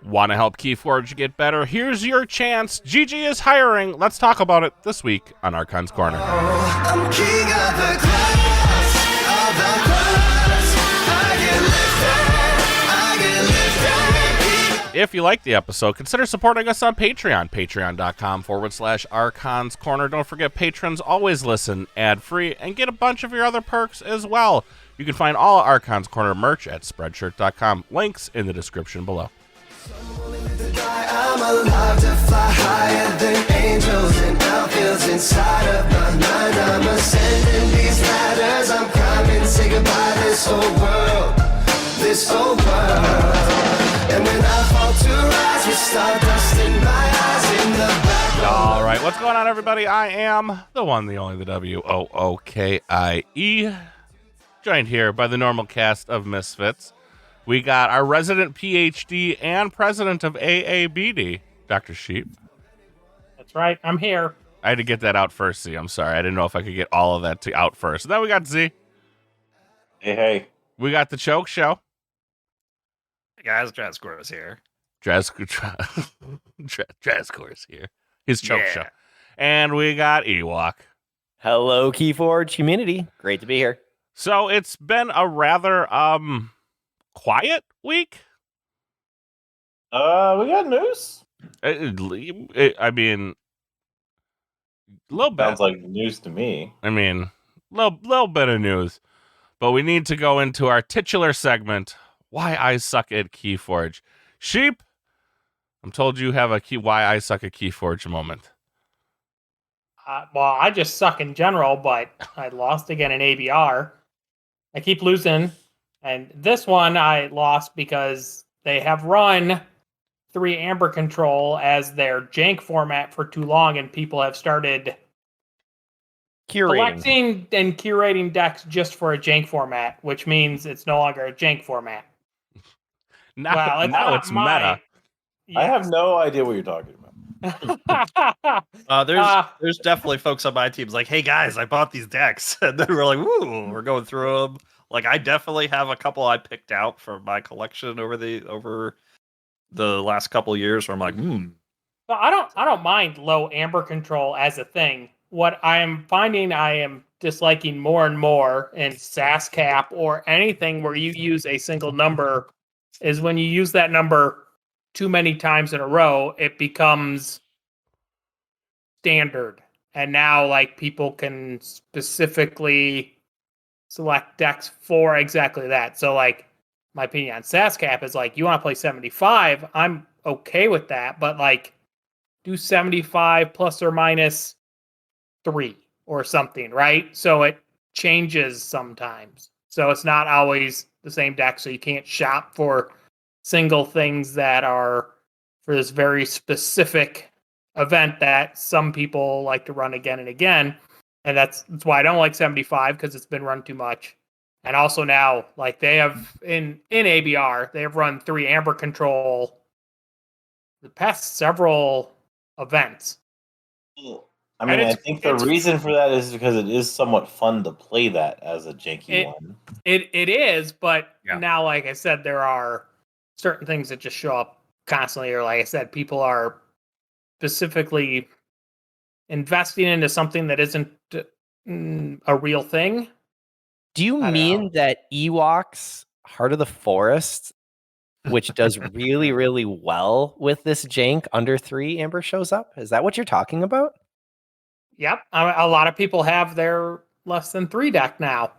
Want to help Keyforge get better? Here's your chance. GG is hiring. Let's talk about it this week on Archon's Corner. I'm king of the class, of the class. I get lifted. If you like the episode, consider supporting us on Patreon, patreon.com/Archon's Corner. Don't forget, patrons always listen ad-free and get a bunch of your other perks as well. You can find all Archon's Corner merch at spreadshirt.com. Links in the description below. I'm allowed to fly higher than angels, and now feels inside of my mind. I'm ascending these ladders, I'm climbing, say goodbye this whole world, this whole world. And when I fall to rise with stardust in my eyes in the back. All right, what's going on, everybody? I am the one, the only, the W-O-O-K-I-E, joined here by the normal cast of Misfits. We got our resident PhD and president of AABD, Dr. Sheep. That's right. I'm here. I had to get that out first, Z. I'm sorry. I didn't know if I could get all of that out first. And then we got Z. Hey. We got the Choke Show. Hey guys, Drazcor's here. Drazcor's here. His Choke Yeah. Show. And we got Ewok. Hello, Keyforge community. Great to be here. So it's been a rather quiet week. We got news. I mean, a little bit. Sounds like news to me. I mean, little bit of news. But we need to go into our titular segment, Why I Suck at Keyforge. Sheep, I'm told you have a Why I Suck at Keyforge moment. Well, I just suck in general, but I lost again in ABR. I keep losing. And this one I lost because they have run 3 Amber Control as their jank format for too long, and people have started collecting and curating decks just for a jank format, which means it's no longer a jank format. Now it's meta. Yes. I have no idea what you're talking about. There's definitely folks on my teams like, hey guys, I bought these decks, and then we're like, woo, we're going through them. Like, I definitely have a couple I picked out from my collection over the last couple of years where I'm like, But I don't mind low Amber Control as a thing. What I am finding I am disliking more and more in SAS cap or anything where you use a single number is when you use that number too many times in a row, it becomes standard. And now, like, people can specifically select decks for exactly that. So, like, my opinion on SAS cap is, like, you want to play 75, I'm okay with that, but, like, do 75 plus or minus 3 or something, right? So it changes sometimes. So it's not always the same deck, so you can't shop for single things that are for this very specific event that some people like to run again and again. And that's why I don't like 75, because it's been run too much. And also now, like, they have in ABR, they have run 3 Amber Control the past several events. I mean, I think the reason for that is because it is somewhat fun to play that as a janky one. It is, but now, like I said, there are certain things that just show up constantly, or like I said, people are specifically investing into something that isn't a real thing. Do you mean that Ewok's Heart of the Forest, which does really, really well with this jank under 3 Amber shows up? Is that what you're talking about? Yep. A lot of people have their less than 3 deck now.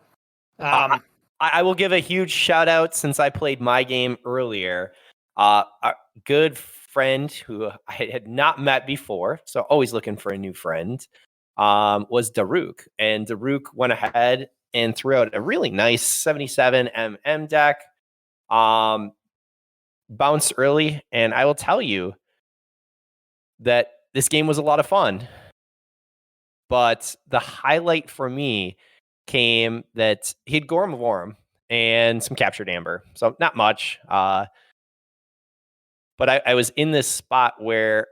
I will give a huge shout out, since I played my game earlier. A good friend who I had not met before, so always looking for a new friend, was Daruk. And Daruk went ahead and threw out a really nice 77 MM deck. Bounced early, and I will tell you that this game was a lot of fun. But the highlight for me came that he had Gorm of Worm and some captured Amber. So not much. But I was in this spot where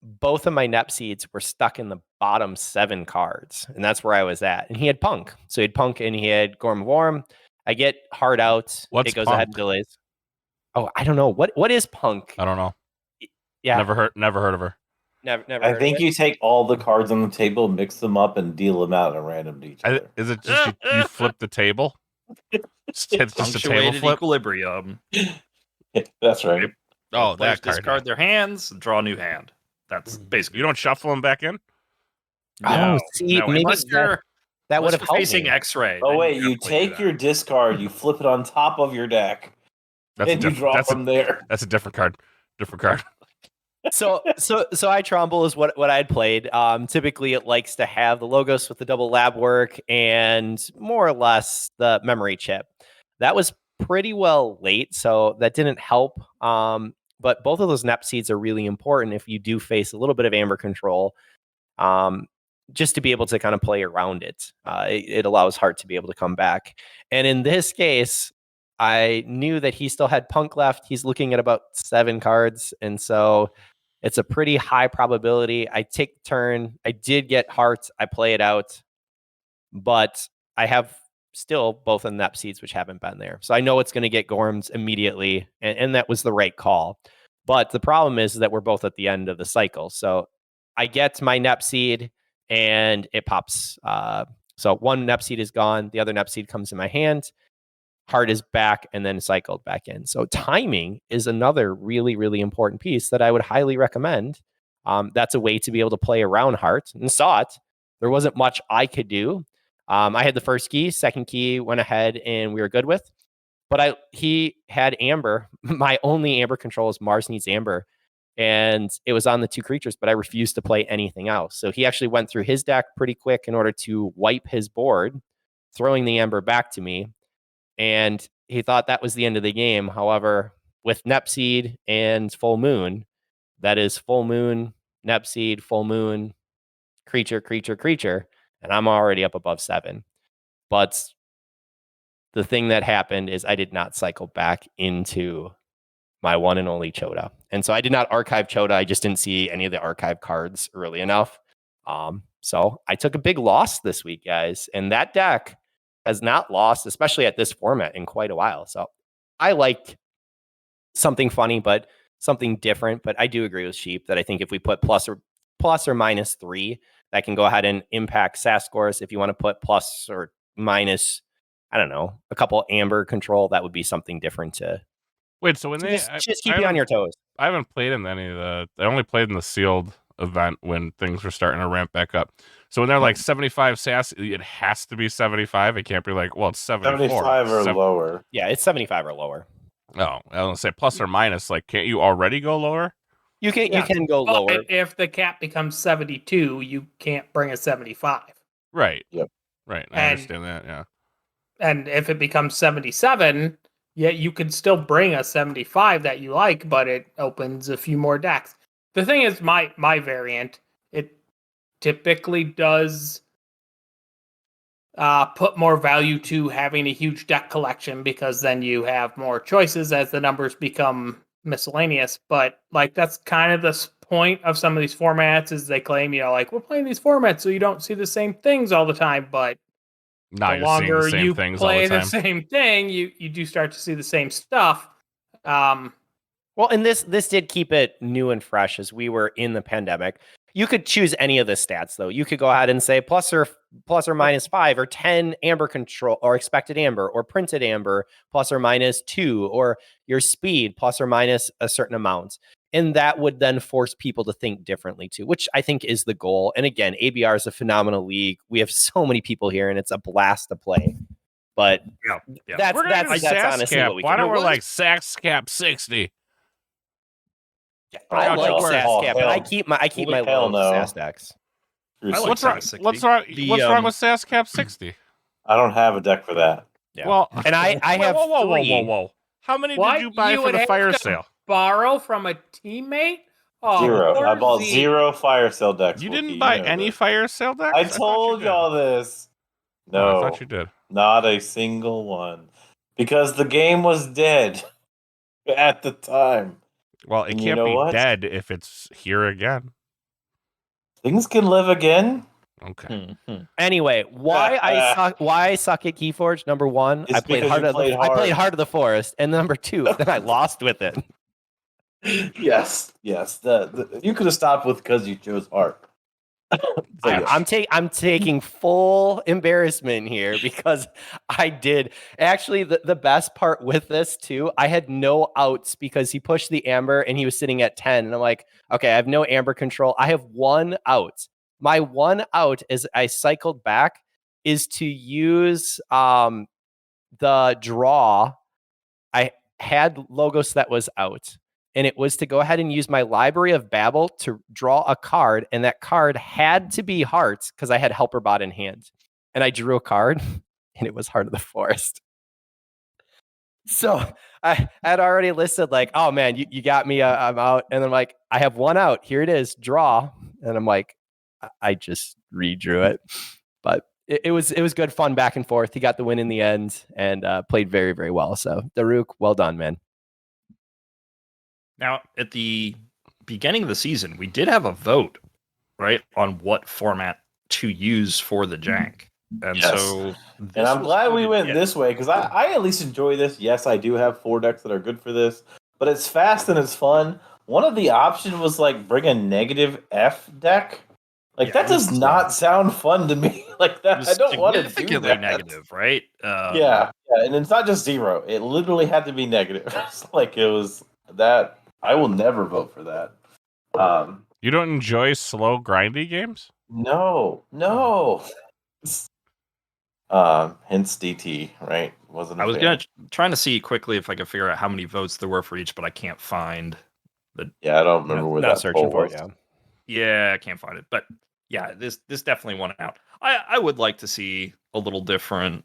both of my Nep seeds were stuck in the bottom 7 cards. And that's where I was at. And he had Punk. So he had Punk and he had Gorm of Worm. I get hard out. What's it goes Punk? ahead and delays. Oh, I don't know. What is Punk? I don't know. Yeah, Never heard of her. never. I heard of think it. you take all the cards on the table, mix them up, and deal them out at random to each other. Is it just you flip the table? It's just a table Punctuated flip. equilibrium. That's right. Oh, Both players that card. discard their hands, draw a new hand. That's basically. You don't shuffle them back in. Oh, see, maybe unless you're that would unless have you're helped facing me. X-ray. Oh then wait, you definitely do take that. your discard, you flip it on top of your deck, That's and you draw from there. That's a different card. Different card. So I Trumbull is what I'd played. Typically, it likes to have the logos with the double lab work and more or less the memory chip. That was pretty well late, so that didn't help. But both of those NEP seeds are really important if you do face a little bit of amber control, just to be able to kind of play around it. It allows Hart to be able to come back. And in this case, I knew that he still had Punk left. He's looking at about 7 cards. And so it's a pretty high probability. I take the turn. I did get Hart. I play it out. But I have still both of the NEP seeds, which haven't been there. So I know it's going to get Gorms immediately. And that was the right call. But the problem is that we're both at the end of the cycle. So I get my NEP seed and it pops. So one NEP seed is gone. The other NEP seed comes in my hand. Hart is back and then cycled back in. So timing is another really, really important piece that I would highly recommend. That's a way to be able to play around Hart, and saw it. There wasn't much I could do. I had the first key, second key went ahead and we were good with. But he had Amber. My only Amber control is Mars Needs Amber. And it was on the 2 creatures, but I refused to play anything else. So he actually went through his deck pretty quick in order to wipe his board, throwing the Amber back to me. And he thought that was the end of the game. However, with Nepseed and Full Moon, that is Full Moon, Nepseed, Full Moon, creature, and I'm already up above 7. But the thing that happened is I did not cycle back into my one and only Chota. And so I did not archive Chota. I just didn't see any of the archive cards early enough. So I took a big loss this week, guys. And that deck has not lost, especially at this format, in quite a while. So I liked something funny, but something different. But I do agree with Sheep that I think if we put plus or -3, that can go ahead and impact SAS scores. If you want to put plus or minus, I don't know, a couple Amber control, that would be something different to Wait, so when they just keep you on your toes. I haven't played in any of the. I only played in the sealed event when things were starting to ramp back up. So when they're like 75 SAS, it has to be 75. It can't be like, well, it's 74. 75 or lower. Yeah, it's 75 or lower. Oh, I was gonna say plus or minus. Like, can't you already go lower? You can go But lower. if the cap becomes 72, you can't bring a 75. Right. Yep. Right. I And- understand that. Yeah. And if it becomes 77, yeah, you can still bring a 75 that you like, but it opens a few more decks. The thing is, my variant, it typically does put more value to having a huge deck collection, because then you have more choices as the numbers become miscellaneous. But like, that's kind of the point of some of these formats, is they claim, like, we're playing these formats so you don't see the same things all the time. But Now the you're seeing longer the same you things all play the time. same thing, you do start to see the same stuff. Well, and this did keep it new and fresh as we were in the pandemic. You could choose any of the stats, though. You could go ahead and say plus or -5 or 10 Amber control or expected Amber or printed Amber plus or -2, or your speed plus or minus a certain amount. And that would then force people to think differently too, which I think is the goal. And again, ABR is a phenomenal league. We have so many people here and it's a blast to play. But Yeah. that's We're gonna do that's SAS honestly cap. what we Why can don't do. we like SAS cap 60? I Oh, like hell, SAS hell, cap, but hell. I keep my hell low no. SAS decks. I like What's wrong? SAS 60. What's wrong? The, What's wrong with SAS cap 60? I don't have a deck for that. Yeah. Well, And I have whoa. How many What? did you buy You for would the have fire to sale? Borrow from a teammate? Oh, 0. I poor bought Zeke. 0 fire sale decks. You Wookie, didn't buy know any this. fire sale decks? I thought you told did. y'all this. Oh, No, I thought you did. not a single one. Because the game was dead at the time. Well, it And you can't know be what? dead if it's here again. Things can live again. Okay. Anyway, why I suck at Keyforge? Number one, It's I played because you played I played hard. Heart of the Forest, and number two, then I lost with it. Yes. You could have stopped with because you chose art. I'm taking full embarrassment here because I did actually the best part with this too. I had no outs because he pushed the amber and he was sitting at 10, and I'm like, okay, I have no amber control. I have one out. My one out as I cycled back is to use the draw. I had Logos that was out, and it was to go ahead and use my Library of Babel to draw a card, and that card had to be Hearts because I had Helper Bot in hand. And I drew a card, and it was Heart of the Forest. So I had already listed like, oh man, you got me, I'm out. And I'm like, I have one out. Here it is, draw. And I'm like, I just redrew it. But it was good fun back and forth. He got the win in the end and played very, very well. So Daruk, well done, man. Now, at the beginning of the season, we did have a vote, right, on what format to use for the jank. And Yes. so And I'm glad we went this way because I at least enjoy this. Yes, I do have 4 decks that are good for this, but it's fast and it's fun. One of the options was like bring a negative F deck. Like that does not sound fun to me. Like that, I don't want to do that. Negative, right? Yeah, and it's not just 0. It literally had to be negative. Like it was that. I will never vote for that. You don't enjoy slow, grindy games? No. Hence DT, right? I was trying to see quickly if I could figure out how many votes there were for each, but I can't find the. Yeah, I don't remember where that searching for it. Yeah, I can't find it. But yeah, this definitely won out. I would like to see a little different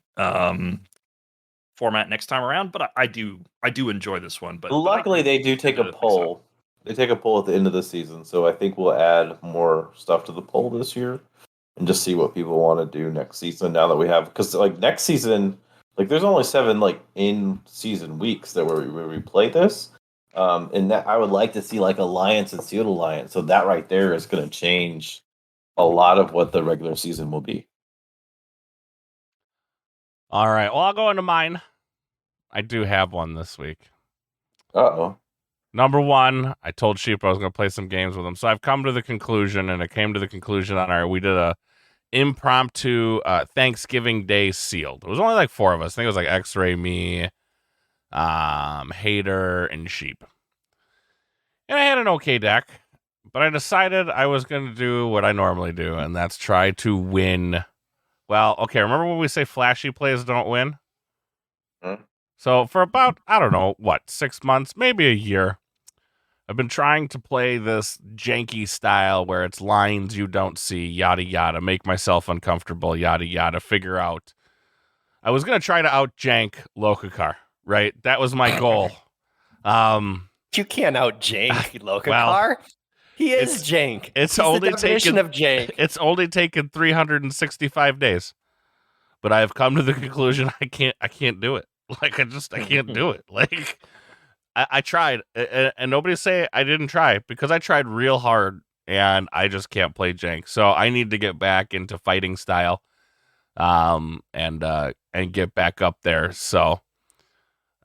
format next time around, but I do enjoy this one. But luckily, they do take a poll. They take a poll at the end of the season, so I think we'll add more stuff to the poll this year and just see what people want to do next season. Now that we have, because like next season, like there's only 7 like in season weeks that where we play this, and that I would like to see like Alliance and Sealed Alliance. So that right there is going to change a lot of what the regular season will be. All right. Well, I'll go into mine. I do have one this week. Uh-oh. Number 1, I told Sheep I was going to play some games with him. So I've come to the conclusion, and I came to the conclusion on we did a impromptu Thanksgiving Day sealed. It was only like 4 of us. I think it was like X-Ray, me, Hater, and Sheep. And I had an okay deck, but I decided I was going to do what I normally do, and that's try to win. Well, okay, remember when we say flashy plays don't win? So for about, I don't know, 6 months, maybe a year, I've been trying to play this janky style where it's lines you don't see, yada yada, make myself uncomfortable, yada yada, figure out. I was going to try to out-jank Lokakar, right? That was my goal. You can't out-jank Lokakar. Well, he is jank. It's He's only the definition of jank. It's only taken 365 days. But I have come to the conclusion I can't do it. Like I can't do it. Like I tried, and nobody say I didn't try because I tried real hard, and I just can't play jank. So I need to get back into fighting style, and get back up there. So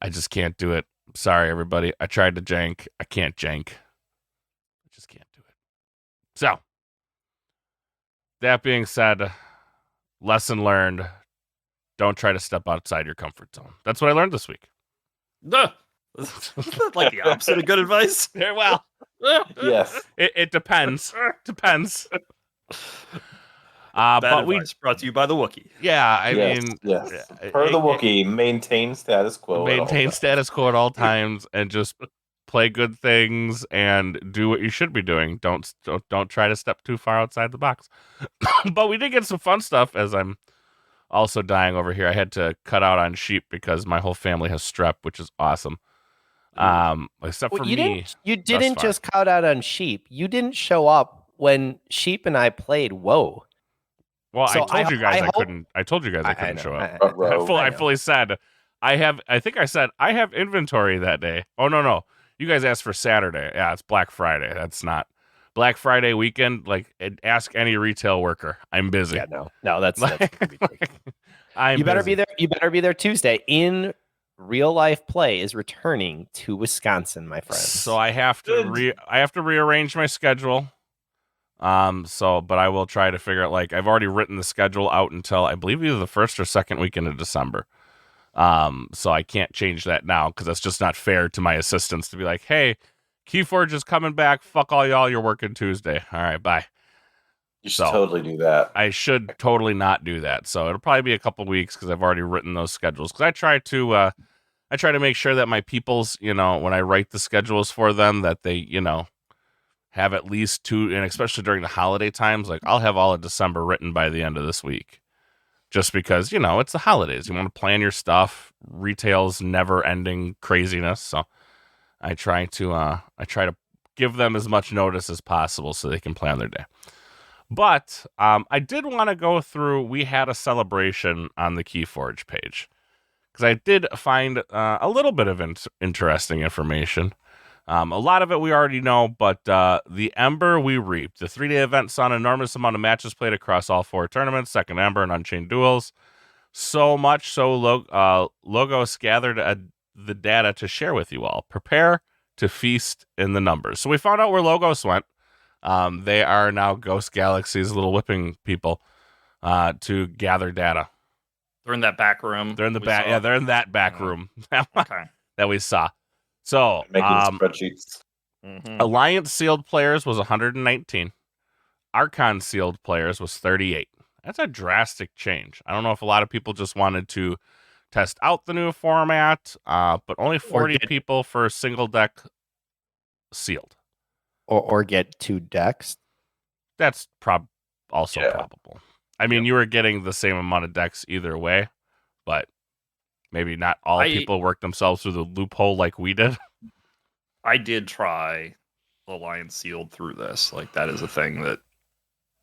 I just can't do it. Sorry, everybody. I tried to jank. I can't jank. I just can't do it. So that being said, lesson learned. Don't try to step outside your comfort zone. That's what I learned this week. Like the opposite of good advice. Very well. Yes. It depends. Depends. Bad but advice brought to you by the Wookiee. Yeah, I mean, per the Wookiee, maintain status quo. Maintain status quo at all times, and just play good things and do what you should be doing. Don't try to step too far outside the box. But we did get some fun stuff. As I'm also dying over here, I had to cut out on Sheep because my whole family has strep, which is awesome. Except for me. You didn't just cut out on Sheep. You didn't show up when Sheep and I played WoW. Well, so I told you guys I couldn't. I told you guys I couldn't show up. I fully said I have. I think I said I have inventory that day. Oh no! You guys asked for Saturday. Yeah, it's Black Friday. That's not Black Friday weekend. Like, ask any retail worker. I'm busy. Yeah, no, that's you better be there. You better be there Tuesday in real life play is returning to Wisconsin, my friends. So I have to rearrange my schedule. But I will try to figure out, like, I've already written the schedule out until I believe either the first or second weekend of December. So I can't change that now because that's just not fair to my assistants to be like, hey, Keyforge is coming back. Fuck all y'all. You're working Tuesday. All right, bye. You should totally do that. I should totally not do that. So it'll probably be a couple weeks because I've already written those schedules. Because I try to make sure that my people's, when I write the schedules for them, that they, have at least 2, and especially during the holiday times, like I'll have all of December written by the end of this week. Just because, it's the holidays. You want to plan your stuff. Retail's never-ending craziness. So I try to give them as much notice as possible so they can plan their day. But I did want to go through, we had a celebration on the Keyforge page. Because I did find a little bit of interesting information. A lot of it we already know, but the Ember we reaped. The 3-day event saw an enormous amount of matches played across all 4 tournaments, Second Ember and Unchained Duels. So much so Logos gathered the data to share with you all. Prepare to feast in the numbers. So we found out where Logos went. They are now Ghost Galaxy's little whipping people to gather data. They're in that back room. They're in the back. Yeah, they're in that back room Okay. that we saw. So Making spreadsheets. Alliance sealed players was 119. Archon sealed players was 38. That's a drastic change. I don't know if a lot of people just wanted to test out the new format, but only 40 people for a single deck sealed. Or get 2 decks. That's also probable. I mean, you were getting the same amount of decks either way, but maybe not all people worked themselves through the loophole like we did. I did try Alliance Sealed through this. Like, that is a thing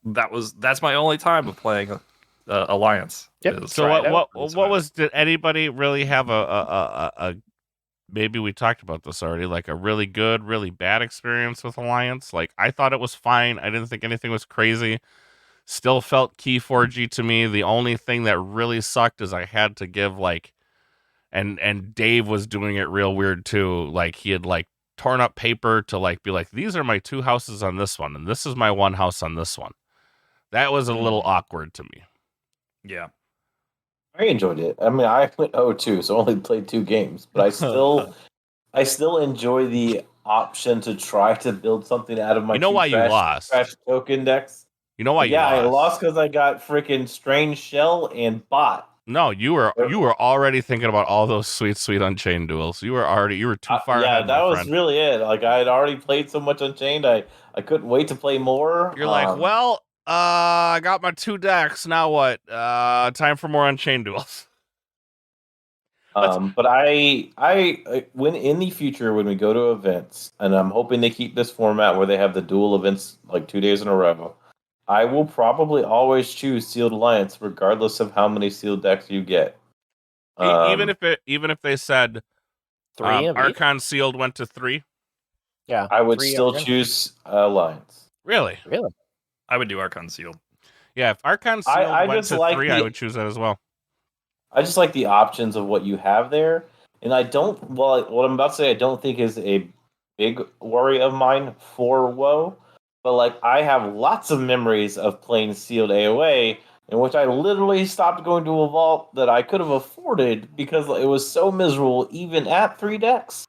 that's my only time of playing Alliance. Yep. So did anybody really have a maybe we talked about this already, like a really good, really bad experience with Alliance? Like, I thought it was fine. I didn't think anything was crazy. Still felt Keyforge to me. The only thing that really sucked is I had to give and Dave was doing it real weird too. Like, he had torn up paper to be like, these are my 2 houses on this one, and this is my 1 house on this one. That was a little awkward to me. Yeah. I enjoyed it. I mean, I went 0-2, so only played 2 games, but I still enjoy the option to try to build something out of my. You know why you lost? Trash token decks. You know why you lost? Yeah, I lost because I got freaking Strange Shell and Bot. No, you were already thinking about all those sweet Unchained duels. You were too far ahead. Yeah, that was really it. Like, I had already played so much Unchained, I couldn't wait to play more. You're like, well, I got my 2 decks. Now what? Time for more Unchained duels. But I when in the future when we go to events, and I'm hoping they keep this format where they have the dual events like 2 days in a row, I will probably always choose Sealed Alliance regardless of how many sealed decks you get. Even if they said 3 Archon sealed went to 3, yeah, I would still choose Alliance. Really? I would do Archon Sealed. Yeah, if Archon sealed went to 3, I would choose that as well. I just like the options of what you have there, and I don't. Well, what I'm about to say, I don't think is a big worry of mine for WoW. But I have lots of memories of playing sealed AOA, in which I literally stopped going to a vault that I could have afforded because it was so miserable, even at 3 decks.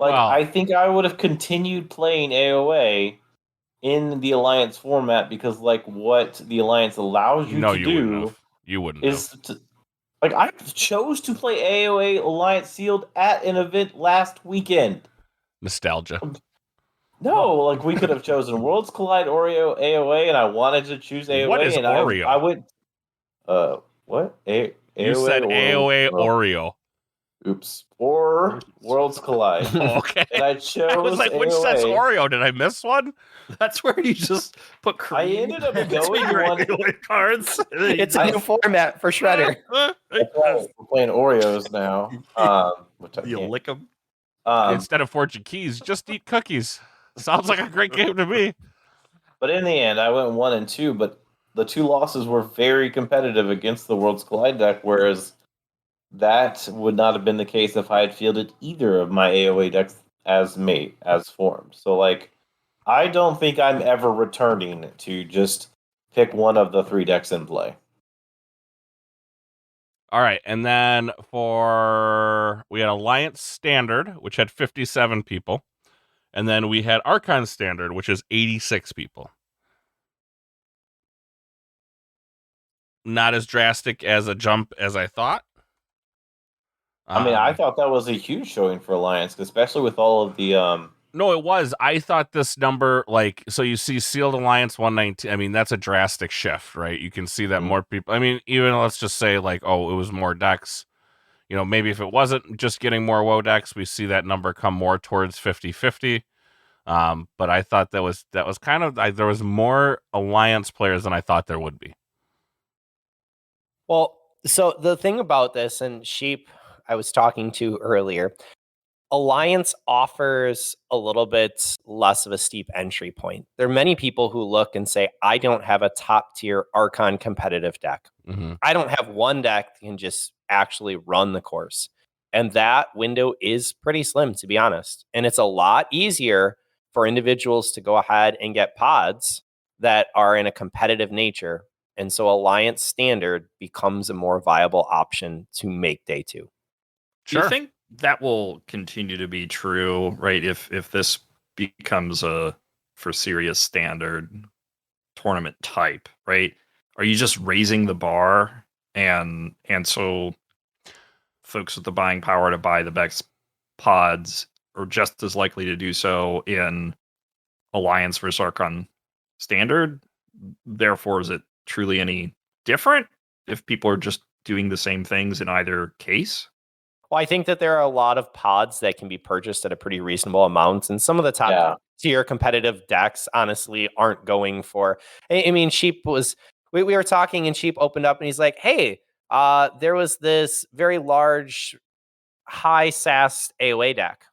I think I would have continued playing AOA in the Alliance format because, what the Alliance allows you to do, you wouldn't is I chose to play AOA Alliance sealed at an event last weekend. Nostalgia. No, we could have chosen Worlds Collide Oreo AOA, and I wanted to choose AOA. What is and Oreo? I went. What? AOA You said AOA Oreo. Oops. Or Worlds Collide. Okay. And I chose. I was like, which AOA. says Oreo? Did I miss one? That's where you just put cream. I ended up between going your one. AOA cards. It's a new format for Shredder. We're playing Oreos now. Which I You can't. lick them. Instead of fortune keys, just eat cookies. Sounds like a great game to me. But in the end, I went 1 and 2. But the 2 losses were very competitive against the Worlds Collide deck, whereas that would not have been the case if I had fielded either of my AoE decks as formed. So, like, I don't think I'm ever returning to just pick one of the 3 decks in play. All right, and then we had Alliance Standard, which had 57 people, and then we had Archon Standard, which is 86 people. Not as drastic as a jump as I thought. I mean, I thought that was a huge showing for Alliance, especially with all of the No, it was. I thought this number, so you see Sealed Alliance 119. I mean, that's a drastic shift, right? You can see that more people. I mean, even let's just say, it was more decks. Maybe if it wasn't just getting more WoW decks, we see that number come more towards 50-50. But I thought that was kind of, there was more Alliance players than I thought there would be. Well, so the thing about this, and Sheep, I was talking to earlier, Alliance offers a little bit less of a steep entry point. There are many people who look and say, I don't have a top tier Archon competitive deck. Mm-hmm. I don't have one deck that can just actually run the course. And that window is pretty slim, to be honest. And it's a lot easier for individuals to go ahead and get pods that are in a competitive nature. And so Alliance Standard becomes a more viable option to make day 2. Do you think that will continue to be true, right? If this becomes a for serious standard tournament type, right? Are you just raising the bar and so folks with the buying power to buy the best pods are just as likely to do so in Alliance versus Archon Standard? Therefore, is it truly any different if people are just doing the same things in either case? Well, I think that there are a lot of pods that can be purchased at a pretty reasonable amount. And some of the top tier competitive decks, honestly, aren't going for. I mean, Sheep was, we were talking and Sheep opened up and he's like, hey, there was this very large high SAS AOA deck.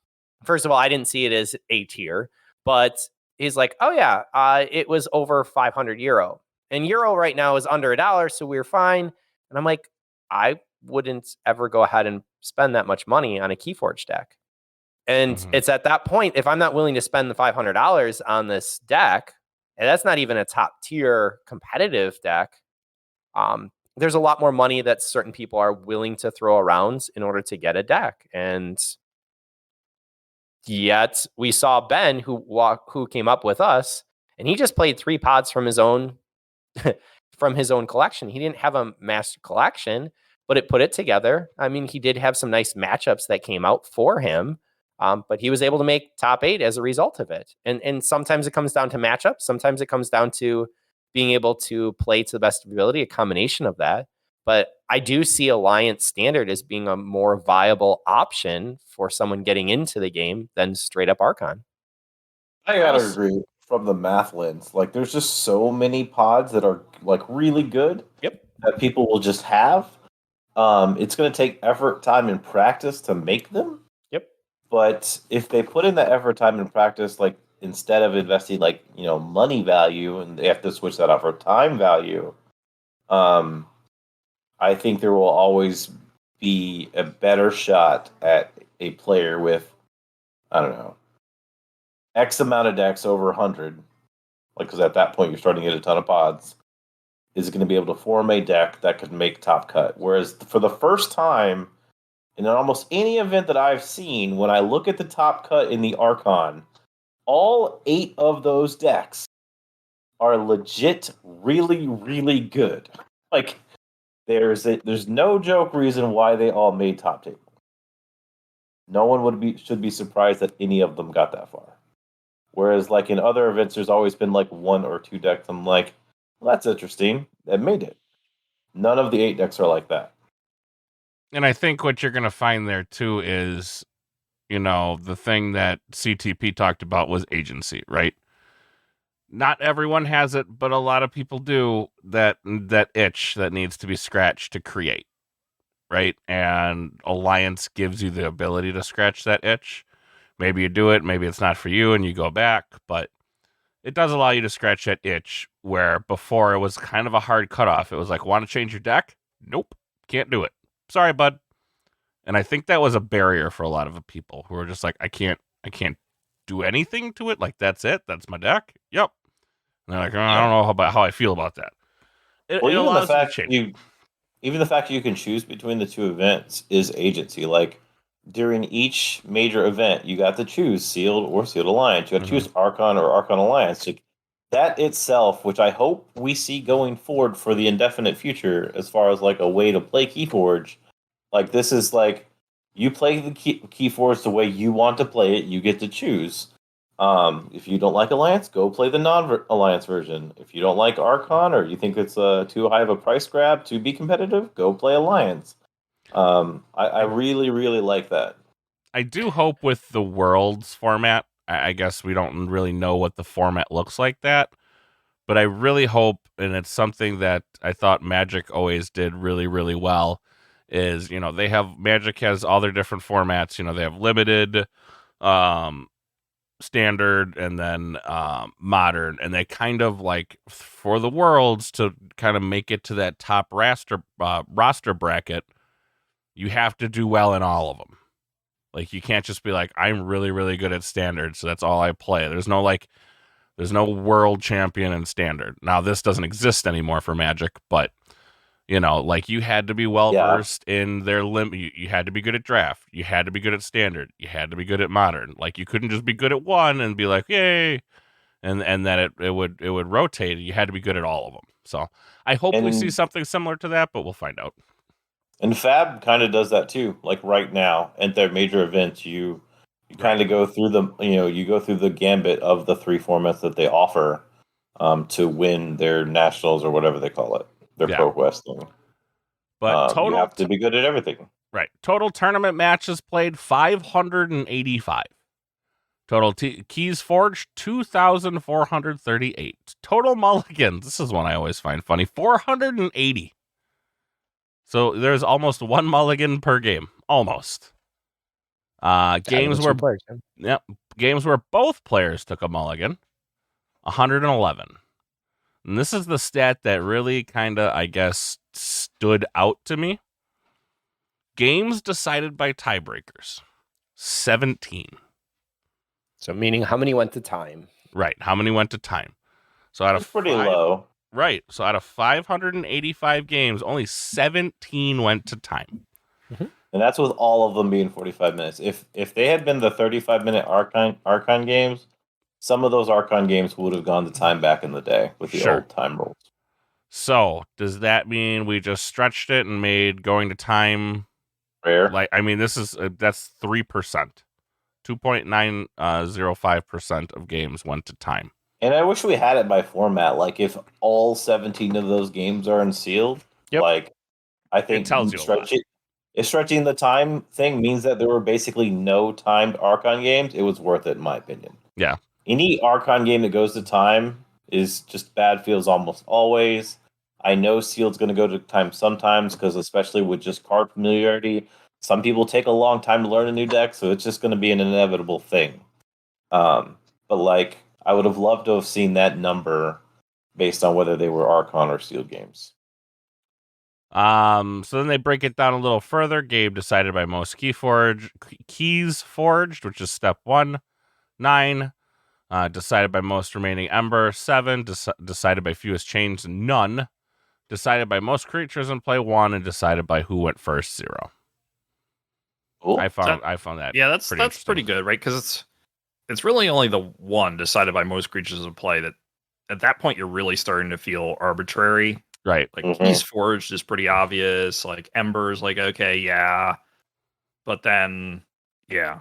First of all, I didn't see it as A tier, but he's like, oh yeah, it was over 500 euro. And euro right now is under $1, so we're fine. And I'm like, I wouldn't ever go ahead and spend that much money on a Keyforge deck. And it's at that point, if I'm not willing to spend the $500 on this deck, and that's not even a top tier competitive deck, there's a lot more money that certain people are willing to throw around in order to get a deck. And yet we saw Ben who came up with us, and he just played 3 pods from his own collection. He didn't have a master collection, but it put it together. I mean, he did have some nice matchups that came out for him, but he was able to make top 8 as a result of it. And sometimes it comes down to matchups. Sometimes it comes down to being able to play to the best of your ability, a combination of that. But I do see Alliance Standard as being a more viable option for someone getting into the game than straight up Archon. I gotta agree from the math lens. Like, there's just so many pods that are like really good. Yep. That people will just have. It's going to take effort, time, and practice to make them. Yep. But if they put in the effort, time, and practice, like instead of investing money value, and they have to switch that out for time value, I think there will always be a better shot at a player with, I don't know, X amount of decks over 100, because at that point you're starting to get a ton of pods, is going to be able to form a deck that could make top cut. Whereas for the first time in almost any event that I've seen, when I look at the top cut in the Archon, all 8 of those decks are legit really, really good. Like, there's no joke reason why they all made top table. No one should be surprised that any of them got that far. Whereas, like in other events, there's always been like 1 or 2 decks. I'm like, well, that's interesting. That made it. None of the 8 decks are like that. And I think what you're going to find there too is, the thing that CTP talked about was agency, right? Not everyone has it, but a lot of people do. That itch that needs to be scratched to create, right? And Alliance gives you the ability to scratch that itch. Maybe you do it, maybe it's not for you, and you go back, but it does allow you to scratch that itch where before it was kind of a hard cutoff. It was like, want to change your deck? Nope, can't do it. Sorry, bud. And I think that was a barrier for a lot of people who were just like, I can't do anything to it. Like, that's it. That's my deck. Yep. And they're like, oh, I don't know how I feel about that. It Well, allows you to change. even the fact you can choose between the two events is agency. Like during each major event, you got to choose Sealed or Sealed Alliance. You got to choose Archon or Archon Alliance. Like, that itself, which I hope we see going forward for the indefinite future, as far as like a way to play Keyforge. Like this is like you play the Keyforge the way you want to play it. You get to choose. If you don't like Alliance, go play the non-Alliance version. If you don't like Archon or you think it's too high of a price grab to be competitive, go play Alliance. I really, really like that. I do hope with the Worlds format, I guess we don't really know what the format looks like that, but I really hope, and it's something that I thought Magic always did really, really well, is, Magic has all their different formats. They have limited, standard, and then modern, and they kind of like for the Worlds to kind of make it to that top roster bracket, you have to do well in all of them. Like you can't just be like, I'm really, really good at standard, so that's all I play. There's no world champion in standard. Now this doesn't exist anymore for Magic, but like you had to be well versed in their limit. You had to be good at draft. You had to be good at standard. You had to be good at modern. Like you couldn't just be good at one and be like, yay, and then it would rotate. You had to be good at all of them. So I hope we see something similar to that, but we'll find out. And Fab kind of does that too. Like right now at their major events, you kind of go through the gambit of the three formats that they offer to win their nationals or whatever they call it, their Pro Quest thing. But total, you have to be good at everything. Right. Total tournament matches played 585. Total keys forged 2,438. Total mulligans. This is one I always find funny. 480. So there's almost one mulligan per game. Almost. Games where both players took a mulligan. 111. And this is the stat that really kind of, I guess, stood out to me. Games decided by tiebreakers. 17. So meaning how many went to time? Right. How many went to time? So out of pretty low. Right. So out of 585 games, only 17 went to time. Mm-hmm. And that's with all of them being 45 minutes. If they had been the 35-minute Archon games, some of those Archon games would have gone to time back in the day with the old time rules. So does that mean we just stretched it and made going to time rare? Like, I mean, that's 3%. 2.905% of games went to time. And I wish we had it by format. Like, if all 17 of those games are unsealed, like, I think it tells you stretching the time thing means that there were basically no timed Archon games. It was worth it, in my opinion. Yeah. Any Archon game that goes to time is just bad feels almost always. I know Sealed's going to go to time sometimes, because especially with just card familiarity, some people take a long time to learn a new deck, so it's just going to be an inevitable thing. But, like, I would have loved to have seen that number based on whether they were Archon or Sealed games. So then they break it down a little further. Game decided by most keys forged, which is step 1. 9. Decided by most remaining Ember. 7. Decided by fewest chains. None. Decided by most creatures in play. 1. And decided by who went first. 0. Cool. I found that. Yeah, that's pretty good, right? Because it's really only the one decided by most creatures in play that at that point you're really starting to feel arbitrary. Right. Like Keys Forged is pretty obvious. Like Ember's like, okay, yeah. But then, yeah.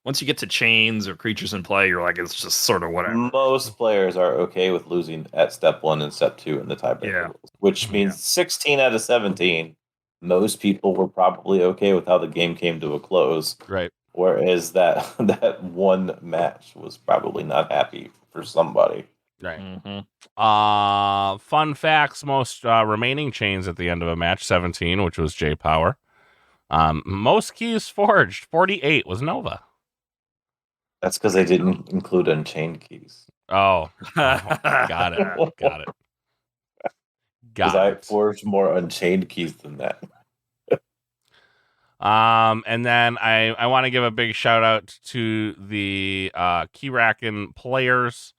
Once you get to chains or creatures in play, you're like, it's just sort of whatever. Most players are okay with losing at step 1 and step 2 in the tiebreaker rules, which means 16 out of 17. Most people were probably okay with how the game came to a close. Right. Whereas that one match was probably not happy for somebody. Right. Mm-hmm. Fun facts: most remaining chains at the end of a match, 17, which was J Power. Most keys forged, 48, was Nova. That's because they didn't include Unchained keys. Oh, got it. Because I forged more Unchained keys than that. And then I want to give a big shout out to the Keyracken players.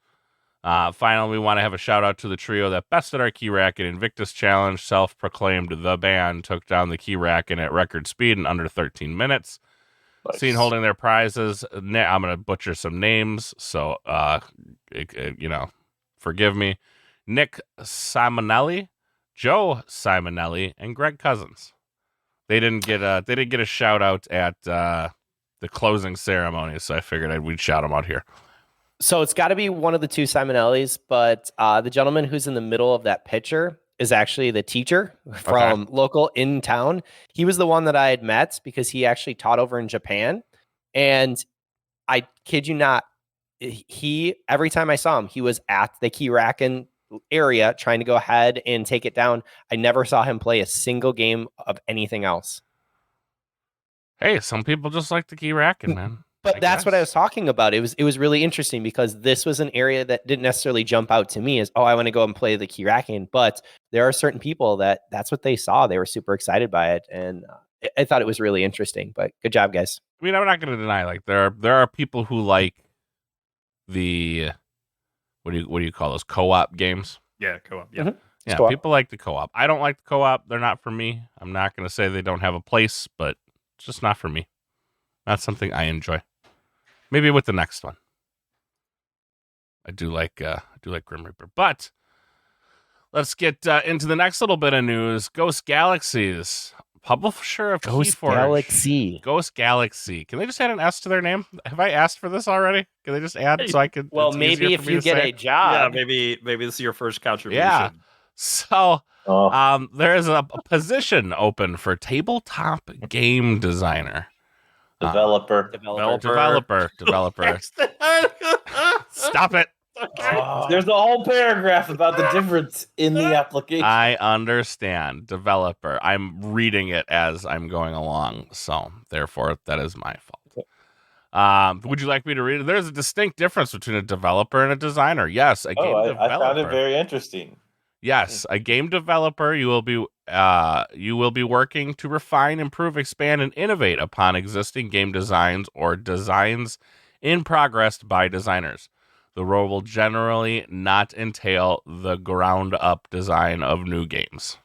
Finally, we want to have a shout out to the trio that bested our Keyracken Invictus Challenge. Self-proclaimed the band took down the Keyracken at record speed in under 13 minutes. Nice. Seen holding their prizes. I'm going to butcher some names, so forgive me. Nick Simonelli, Joe Simonelli, and Greg Cousins. They didn't get a shout out at the closing ceremony, so I figured we'd shout them out here. So it's got to be one of the two Simonellis, but the gentleman who's in the middle of that picture is actually the teacher from local in town. He was the one that I had met because he actually taught over in Japan. And I kid you not, every time I saw him, he was at the Keyracken area trying to go ahead and take it down. I never saw him play a single game of anything else. Hey, some people just like the Keyracken, man. But that's what I was talking about. It was really interesting because this was an area that didn't necessarily jump out to me as, I want to go and play the Keyracken. But there are certain people that's what they saw. They were super excited by it. And I thought it was really interesting. But good job, guys. I mean, I'm not going to deny, like, there are people who like the, what do you call those, co-op games? Yeah, co-op. Yeah. Mm-hmm. Yeah, Co-op. people like the co-op. I don't like the co-op. They're not for me. I'm not going to say they don't have a place, but it's just not for me. Not something I enjoy. Maybe with the next one. I do like Grim Reaper. But let's get into the next little bit of news. Ghost Galaxies, publisher of Ghost Keyforge. Galaxy. Ghost Galaxy. Can they just add an S to their name? Have I asked for this already? Can they just add so I could? Well, it's maybe easier for if me you to get say? a job. Yeah, maybe this is your first contribution. Yeah. So Oh, there is a position open for tabletop game designer. developer. Developer. Stop it. There's a whole paragraph about the difference in the application. I understand. Developer. I'm reading it as I'm going along, so therefore that is my fault. Would you like me to read it? There's a distinct difference between a developer and a designer. Yes, a game developer. I found it very interesting. Yes, a game developer. You will be working to refine, improve, expand, and innovate upon existing game designs or designs in progress by designers. The role will generally not entail the ground-up design of new games.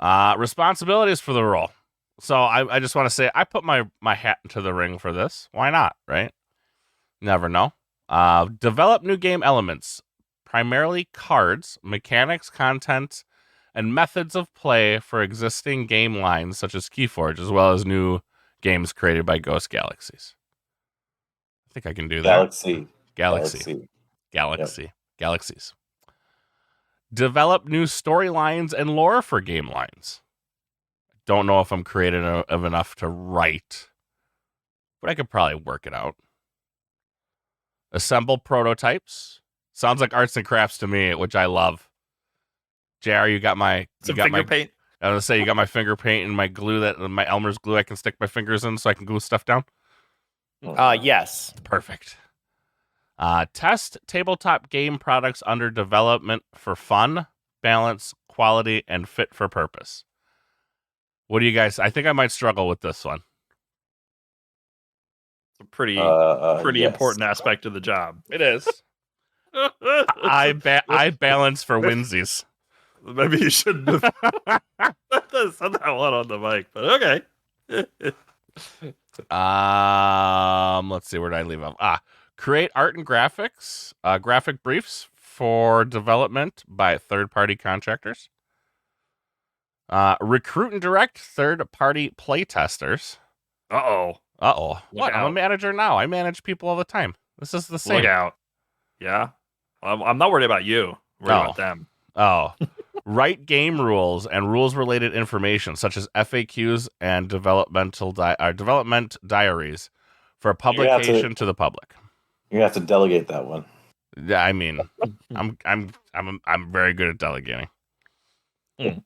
Responsibilities for the role. So I just want to say I put my hat into the ring for this. Why not, right? Never know. Develop new game elements, primarily cards, mechanics, content, and methods of play for existing game lines such as Keyforge, as well as new games created by Ghost Galaxies. I think I can do that. Galaxies. Develop new storylines and lore for game lines. Don't know if I'm creative enough to write, but I could probably work it out. Assemble prototypes. Sounds like arts and crafts to me, which I love. JR, you got my finger paint. I was gonna say you got my finger paint and my glue my Elmer's glue I can stick my fingers in so I can glue stuff down. Yes. Perfect. Test tabletop game products under development for fun, balance, quality, and fit for purpose. What do you guys? I think I might struggle with this one. It's a pretty Yes. important aspect of the job. It is. I balance for winsies. Maybe you shouldn't have said that one on the mic, but okay. Let's see, where did I leave off? Create art and graphics, graphic briefs for development by third-party contractors. Recruit and direct third-party playtesters. Uh-oh. What? I'm a manager now. I manage people all the time. This is the same. Look out. Yeah. I'm not worried about you. I'm worried about them. Write game rules and rules-related information, such as FAQs and development diaries for publication to the public. You're gonna have to delegate that one. Yeah, I mean, I'm very good at delegating. Where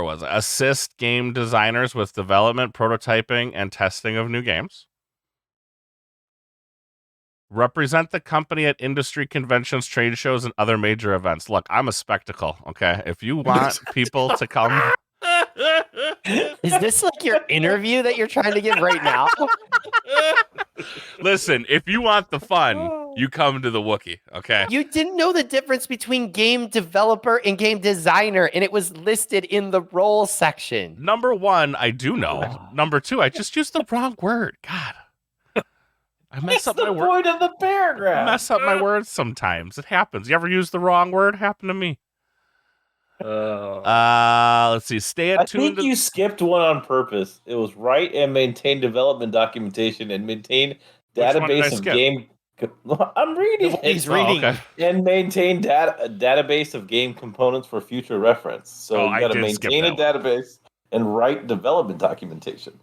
was it? Assist game designers with development, prototyping, and testing of new games. Represent the company at industry conventions, trade shows, and other major events. Look, I'm a spectacle, okay? If you want people to come Is this like your interview that you're trying to give right now? Listen, if you want the fun, you come to the Wookiee, okay? You didn't know the difference between game developer and game designer, and it was listed in the role section. Number one, I do know. Number two, I just used the wrong word. God. I mess That's up my the word. point of the paragraph. Mess up my words sometimes. It happens. You ever use the wrong word? Happened to me. Let's see. Stay I attuned. think you skipped one on purpose. It was write and maintain development documentation and maintain Which one did I database of skip? game. I'm reading it. He's reading. okay. And maintain a database of game components for future reference. So Oh, you I got to did skip maintain a that one. database and write development documentation.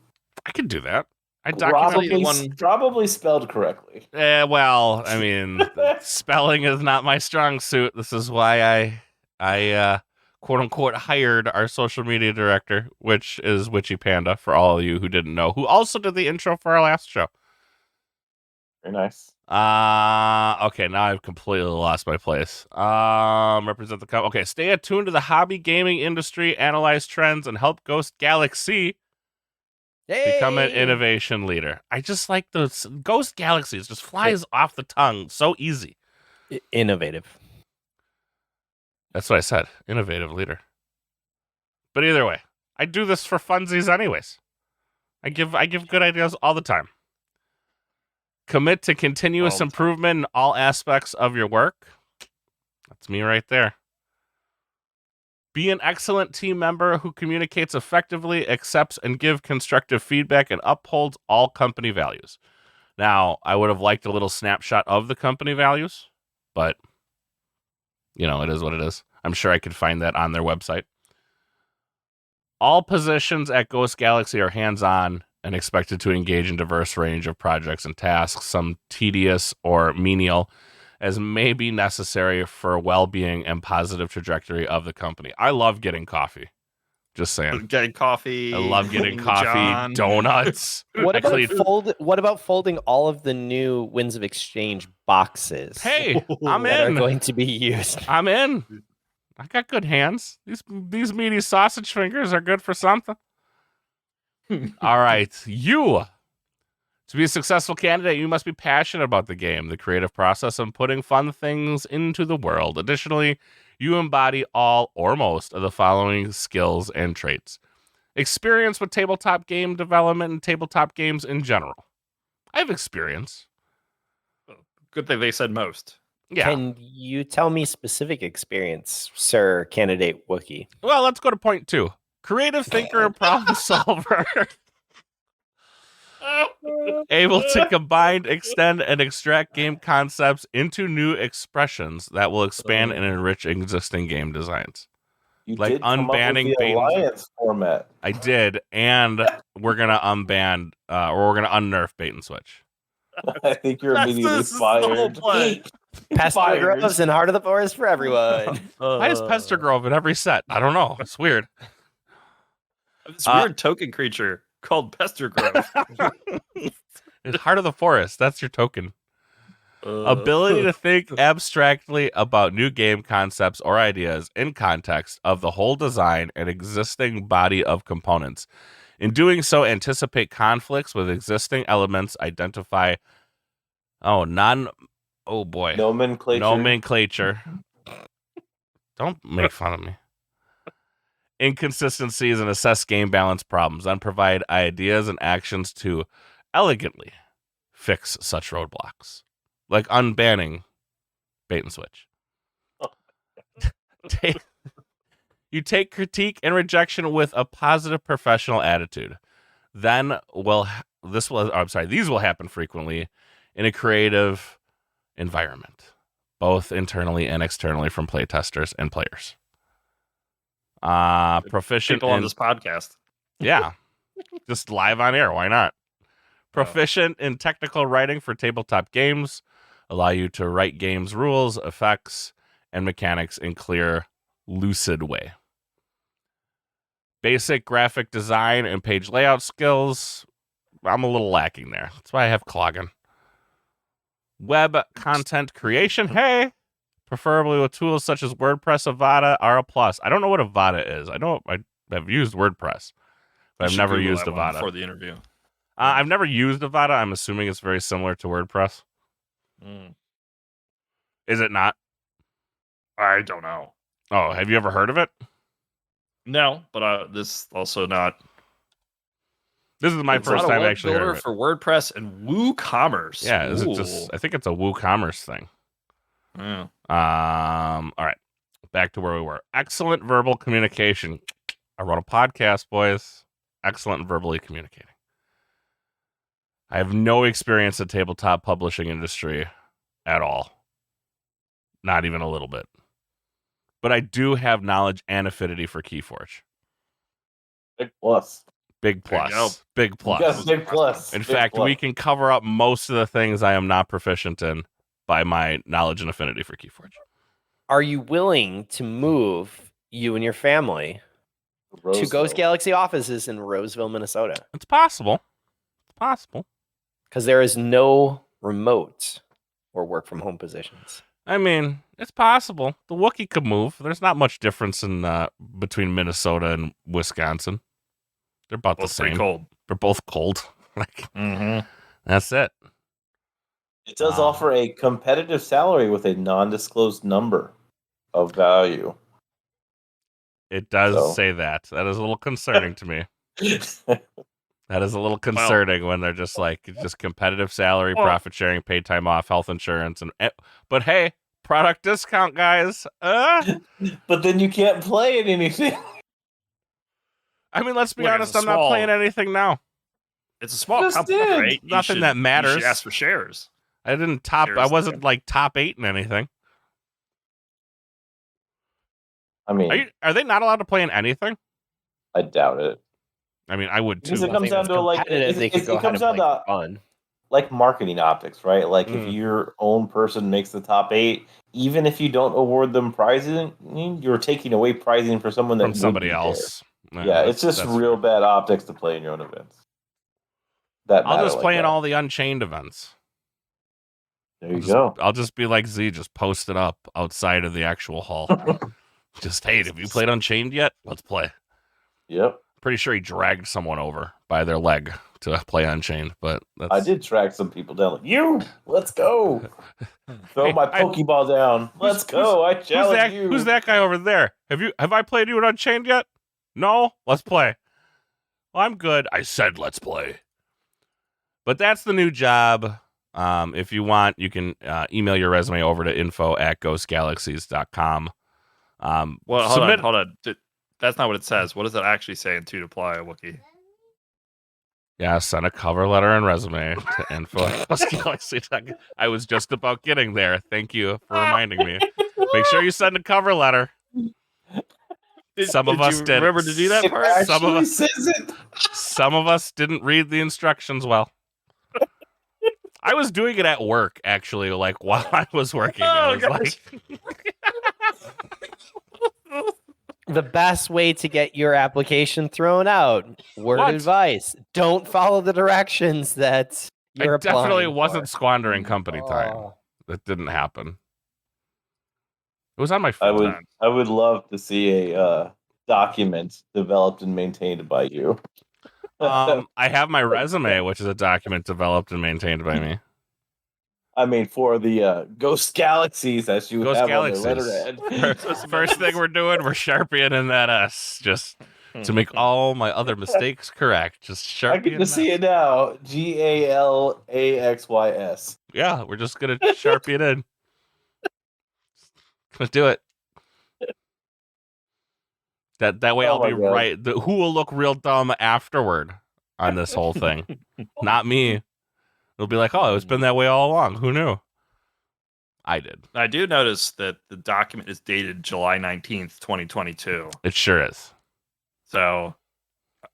I could do that. I document. Probably spelled correctly. Well, I mean, spelling is not my strong suit. This is why I quote unquote hired our social media director, which is Witchy Panda, for all of you who didn't know, who also did the intro for our last show. Very nice. Okay, now I've completely lost my place. Represent the company. Okay, stay attuned to the hobby gaming industry, analyze trends, and help Ghost Galaxy become an innovation leader. I just like those Ghost Galaxy. It just flies off the tongue so easy. Innovative. That's what I said. Innovative leader. But either way, I do this for funsies anyways. I give good ideas all the time. Commit to continuous improvement in all aspects of your work. That's me right there. Be an excellent team member who communicates effectively, accepts and gives constructive feedback, and upholds all company values. Now, I would have liked a little snapshot of the company values, but you know, it is what it is. I'm sure I could find that on their website. All positions at Ghost Galaxy are hands-on and expected to engage in diverse range of projects and tasks, some tedious or menial, as may be necessary for well-being and positive trajectory of the company. I love getting coffee. Just saying. Getting coffee. I love getting coffee, John. donuts. What Actually, about folding all of the new Winds of Exchange boxes? hey, I'm that are in. going to be used. I'm in. I got good hands. These meaty sausage fingers are good for something. All right. To be a successful candidate, you must be passionate about the game, the creative process, and putting fun things into the world. Additionally, you embody all or most of the following skills and traits. Experience with tabletop game development and tabletop games in general. I have experience. Good thing they said most. Yeah. Can you tell me specific experience, sir, candidate Wookiee? Well, let's go to point 2. Creative thinker and problem solver. Able to combine, extend, and extract game concepts into new expressions that will expand and enrich existing game designs. You Like did come up with unbanning the Bane's- alliance format. I did, and we're gonna unban or we're gonna unnerf bait and switch. I think you're immediately This is the whole fired. plan. Pester Fired. Groves and Heart of the Forest for everyone. Why is Pester Grove in every set? I don't know. It's weird. This weird token creature called Pester Grove. It's Heart of the Forest. That's your token. Ability to think abstractly about new game concepts or ideas in context of the whole design and existing body of components. In doing so, anticipate conflicts with existing elements, identify nomenclature. Don't make fun of me. Inconsistencies and assess game balance problems, and provide ideas and actions to elegantly fix such roadblocks. Like unbanning bait and switch. You take critique and rejection with a positive professional attitude. These will happen frequently in a creative environment, both internally and externally from playtesters and players. Proficient People on in this podcast. yeah, just live on air. Why not? Proficient in technical writing for tabletop games. Allow you to write games rules, effects, and mechanics in clear, lucid way. Basic graphic design and page layout skills. I'm a little lacking there. That's why I have Cloggin. Web content creation. Hey, preferably with tools such as WordPress, Avada, R+. I don't know what Avada is. I know I have used WordPress. but I've never used Avada. For the interview. I've never used Avada. I'm assuming it's very similar to WordPress. Is it not? I don't know. Oh, have you ever heard of it? No, but this also not. This is my first time actually hearing of it. For WordPress and WooCommerce. Yeah, is it just? I think it's a WooCommerce thing. Yeah. All right, back to where we were. Excellent verbal communication. I wrote a podcast, boys. Excellent verbally communicating. I have no experience in tabletop publishing industry at all. Not even a little bit. But I do have knowledge and affinity for Keyforge. Big plus. Big There you go. plus. Big plus. Yes, big plus. In Big fact, plus. we can cover up most of the things I am not proficient in by my knowledge and affinity for Keyforge. Are you willing to move you and your family to Roseville. Ghost Galaxy offices in Roseville, Minnesota? It's possible. It's possible. Because there is no remote or work from home positions. I mean, it's possible. The Wookiee could move. There's not much difference in between Minnesota and Wisconsin. They're about the same. Pretty cold. They're both cold. Like Mm-hmm. that's it. It does offer a competitive salary with a non-disclosed number of value. It does So. say that. That is a little concerning to me. That is a little concerning when they're just like just competitive salary, profit sharing, paid time off, health insurance, and but hey, product discount, guys. But then you can't play in anything. I mean, let's be Look, honest. it's I'm not small. playing anything now. It's a small Just company, did. right? You Nothing that You matters. should ask for shares. I didn't top. I Here's the wasn't thing. like top 8 in anything. I mean, Are they not allowed to play in anything? I doubt it. I mean, I would too. Because it comes down to like They could go it comes down to fun. like marketing optics, right? Like Mm. if your own person makes the top 8, even if you don't award them prizing, you're taking away prizing for someone that From somebody wouldn't care. else. Yeah, it's just real bad optics to play in your own events. That I'll matter just like play in that. all the Unchained events. There you go. I'll just be like Z, just post it up outside of the actual hall. Just, hey, have you played Unchained yet? Let's play. Yep. Pretty sure he dragged someone over by their leg to play Unchained, but that's... I did track some people down. Like, you, let's go. Throw my Pokeball down. Let's go. I challenge you. Who's that guy over there? Have I played you in Unchained yet? No? Let's play. Well, I'm good. I said let's play. But that's the new job. If you want, you can email your resume over to info@ghostgalaxies.com. Well, hold on. That's not what it says. What does it actually say in 2 to apply, Wookiee? Yeah, send a cover letter and resume to info@ghostgalaxies.com. I was just about getting there. Thank you for reminding me. Make sure you send a cover letter. Some of us did. Remember to do that It part? actually says it. Some of us didn't read the instructions well. I was doing it at work, actually, like while I was working. I was like, The best way to get your application thrown out. Word What? advice. Don't follow the directions that you're I definitely applying wasn't for. squandering company time. Oh. That didn't happen. It was on my phone. I would love to see a document developed and maintained by you. I have my resume, which is a document developed and maintained by me. I mean, for the Ghost Galaxies, as you Ghost have Galaxies. on the letterhead. First thing we're doing, we're sharpieing that S just to make all my other mistakes correct. Just sharpie. I get to see it now. GALAXYS. Yeah, we're just gonna sharpie it in. Let's do it. That way Oh I'll my be God. right. Who will look real dumb afterward on this whole thing? Not me. It'll be like, oh, it's been that way all along. Who knew? I did. I do notice that the document is dated July 19th, 2022. It sure is. So,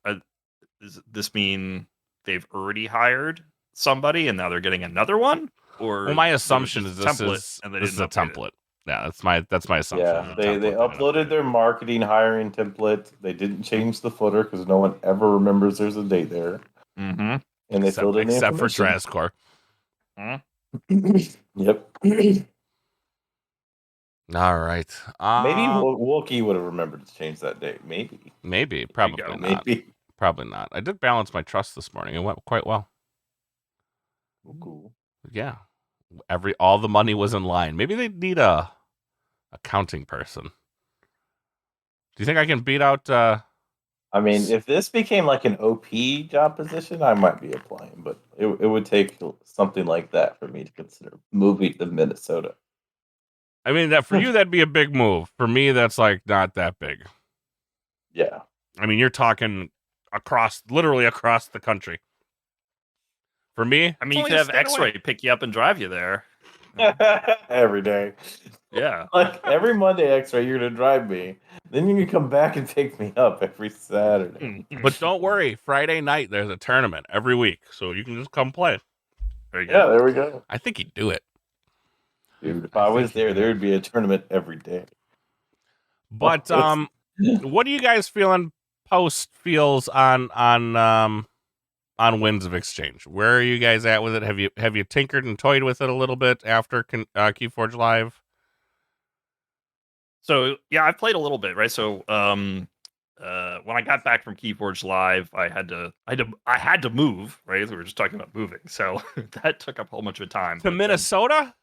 does this mean they've already hired somebody and now they're getting another one? Or Well, my was it assume is just this template is and they this is a didn't update it? template. Yeah, that's my assumption. Yeah, It's a they template. didn't uploaded their marketing hiring template. They didn't change the footer because no one ever remembers there's a date there. Mm-hmm. And they except, filled in the except for information. Trascore. Yep. All right. Maybe Wookiee would have remembered to change that date. Maybe. Maybe. Probably go. not. Maybe. Probably not. I did balance my trust this morning. It went quite well. Cool. Yeah. All the money was in line. Maybe they need a accounting person. Do you think I can beat out I mean, if this became like an OP job position, I might be applying, but it would take something like that for me to consider moving to Minnesota. I mean, that for you that'd be a big move. For me, that's like not that big. Yeah. I mean, you're talking literally across the country. For me, I mean, you could have X-Ray pick you up and drive you there. Every day. Yeah. Like every Monday X-ray, you're gonna drive me. Then you can come back and pick me up every Saturday. But don't worry, Friday night there's a tournament every week, so you can just come play. There you Yeah, go. there we go. I think he'd do it. Dude, if I was there would be a tournament every day. But what are you guys feeling post feels on Winds of Exchange? Where are you guys at with it? Have you tinkered and toyed with it a little bit after Keyforge Live? So yeah, I've played a little bit, right? So when I got back from Keyforge Live, I had to move, right? We were just talking about moving, so that took up a whole bunch of time. To Minnesota?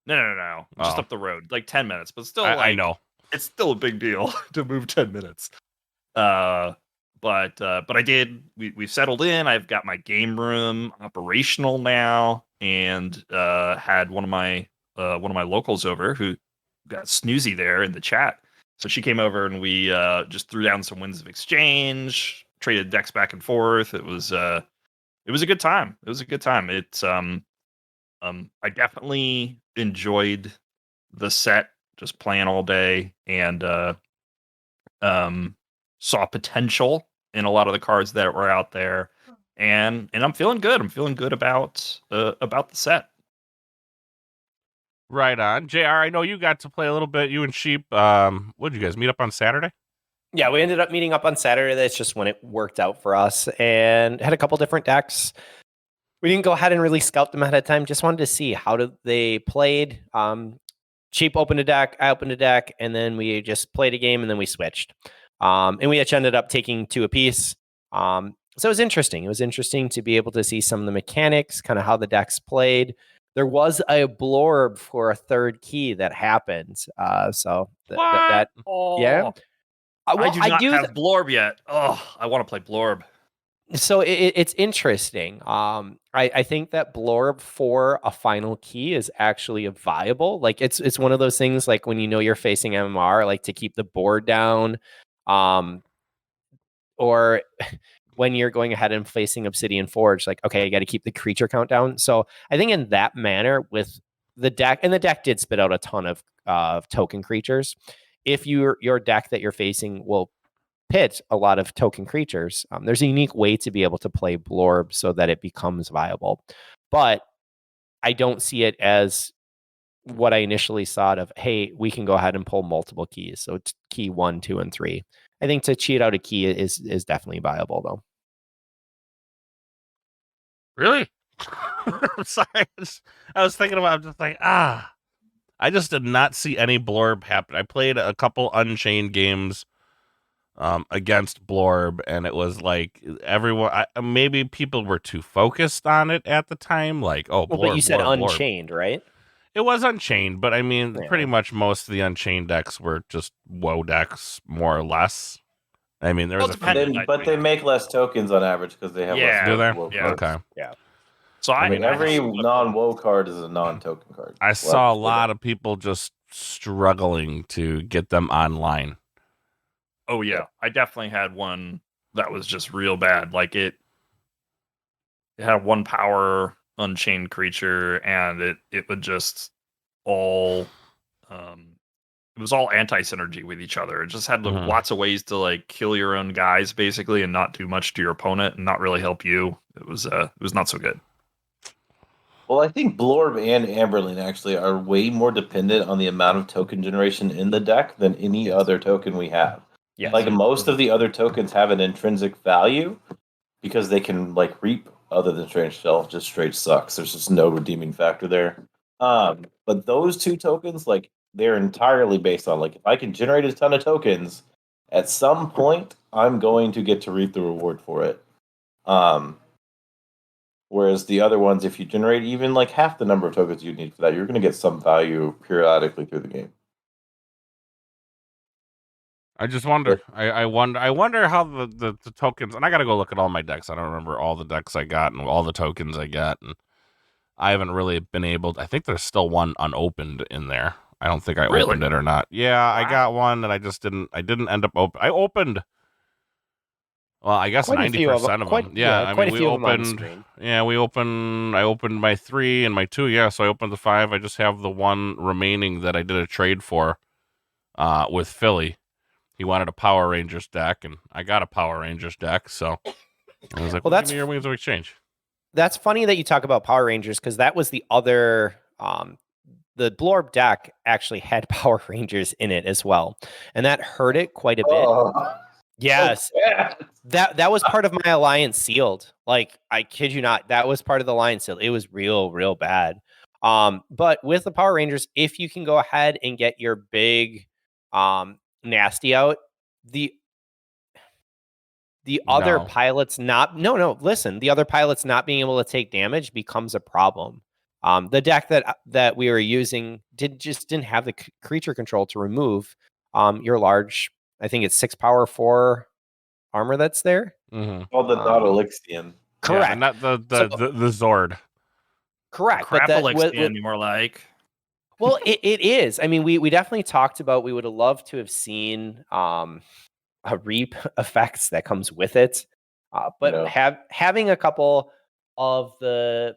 No. Just Oh. up the road, like 10 minutes, but still, I know. it's still a big deal to move 10 minutes. But I did. We've settled in. I've got my game room operational now, and had one of my locals over who got Snoozy there in the chat. So she came over and we just threw down some Winds of Exchange, traded decks back and forth. It was a good time. It's I definitely enjoyed the set, just playing all day, and saw potential in a lot of the cards that were out there, and I'm feeling good. I'm feeling good about the set. Right on. JR, I know you got to play a little bit, you and Sheep. What did you guys meet up on Saturday? Yeah, we ended up meeting up on Saturday. That's just when it worked out for us, and had a couple different decks. We didn't go ahead and really scout them ahead of time. Just wanted to see how they played. Sheep opened a deck, I opened a deck, and then we just played a game, and then we switched. And we each ended up taking 2 apiece. So it was interesting. It was interesting to be able to see some of the mechanics, kind of how the decks played. There was a blorb for a 3rd key that happened. So that yeah. I do not have Blorb yet. Oh, I want to play Blorb. So it's interesting. I think that Blorb for a final key is actually viable. Like it's one of those things like when you know you're facing MMR, like to keep the board down, or when you're going ahead and facing Obsidian Forge, like, okay, I got to keep the creature count down. So I think in that manner with the deck, and the deck did spit out a ton of token creatures. If your deck that you're facing will pit a lot of token creatures, there's a unique way to be able to play Blorb so that it becomes viable. But I don't see it as what I initially thought of, hey, we can go ahead and pull multiple keys. So it's key 1, 2, and 3. I think to cheat out a key is definitely viable, though. Really? I'm sorry. I was thinking about, I'm just like, I just did not see any Blorb happen. I played a couple Unchained games against Blorb, and it was like everyone, maybe people were too focused on it at the time. Like, Blorb, but you said Blorb, Unchained, Blorb. Right? It was Unchained, but I mean, Yeah. pretty much most of the Unchained decks were just woe decks, more or less. I mean, there was But they make less tokens on average because they have less. Do they? woe Yeah. cards. Okay. Yeah. So I mean, every just- non-woe card is a non-token card. I saw a lot of people just struggling to get them online. Oh yeah, I definitely had one that was just real bad. Like it had 1 power Unchained creature, and it would just all it was all anti-synergy with each other. It just had Mhm. lots of ways to like kill your own guys basically and not do much to your opponent and not really help you. It was not so good. Well, I think Blorb and Amberlin actually are way more dependent on the amount of token generation in the deck than any other token we have. Yes. Like most of the other tokens have an intrinsic value because they can like reap, other than Strange Shell just straight sucks. There's just no redeeming factor there. But those 2 tokens, like they're entirely based on like if I can generate a ton of tokens, at some point I'm going to get to reap the reward for it. Whereas the other ones, if you generate even like half the number of tokens you need for that, you're going to get some value periodically through the game. I just wonder. I wonder how the tokens. And I got to go look at all my decks. I don't remember all the decks I got and all the tokens I got, and I haven't really been able. I think there's still one unopened in there. I don't think I opened it or not. Yeah, I got one, and I just didn't. I didn't end up open. I opened. Well, I guess 90% of them. Yeah, I mean, we opened. Yeah, we opened. I opened my 3 and my 2. Yeah, so I opened the 5. I just have the one remaining that I did a trade for, with Philly. He wanted a Power Rangers deck, and I got a Power Rangers deck. So I was like, "Well, give me your Wings of Exchange." That's funny that you talk about Power Rangers because that was the other. The Blorb deck actually had Power Rangers in it as well, and that hurt it quite a bit. Yes, that was part of my Alliance Sealed. Like, I kid you not, that was part of the Alliance Sealed. It was real bad. But with the Power Rangers, if you can go ahead and get your big nasty out, the other pilots not listen, the other pilots not being able to take damage becomes a problem. The deck that we were using didn't have the creature control to remove your large, I think it's 6 power 4 armor that's there. Mm-hmm. Called the Nautilexian. Correct. Yeah, not the Zord. Correct. Crapalixian, more like. Well, it is. I mean, we definitely talked about, we would have loved to have seen a reap effects that comes with it. But having a couple of the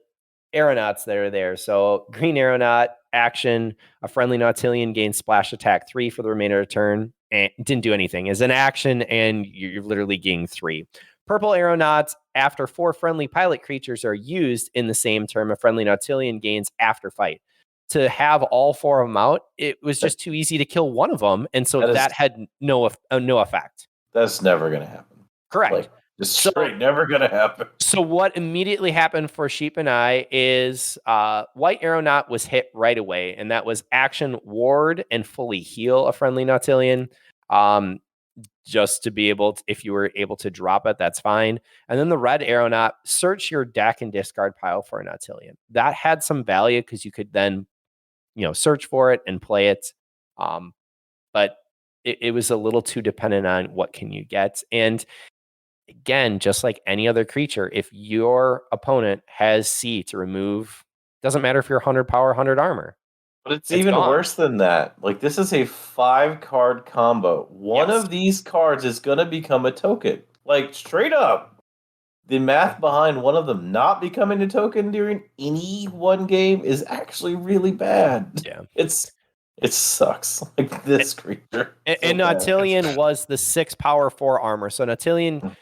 aeronauts that are there. So green aeronaut action, a friendly Nautilian gains splash attack 3 for the remainder of the turn, and didn't do anything as an action, and you're literally gaining 3. Purple aeronauts, after 4 friendly pilot creatures are used in the same turn, a friendly Nautilian gains after fight. To have all 4 of them out, it was just too easy to kill one of them, and so that had no effect. That's never going to happen. Correct. Like, just straight, never going to happen. So what immediately happened for Sheep and I is White Aeronaut was hit right away, and that was action ward and fully heal a friendly Nautilian. Just to be able to, if you were able to drop it, that's fine. And then the red Aeronaut, search your deck and discard pile for a Nautilian. That had some value because you could then, search for it and play it. But it was a little too dependent on what can you get. And again, just like any other creature, if your opponent has C to remove, doesn't matter if you're 100 power, 100 armor. But it's even worse than that. Like, this is a 5-card combo. One of these cards is going to become a token. Like, straight up. The math behind one of them not becoming a token during any one game is actually really bad. Yeah. It sucks. Like, this creature. And Nautilian was the 6 power 4 armor. So Nautilian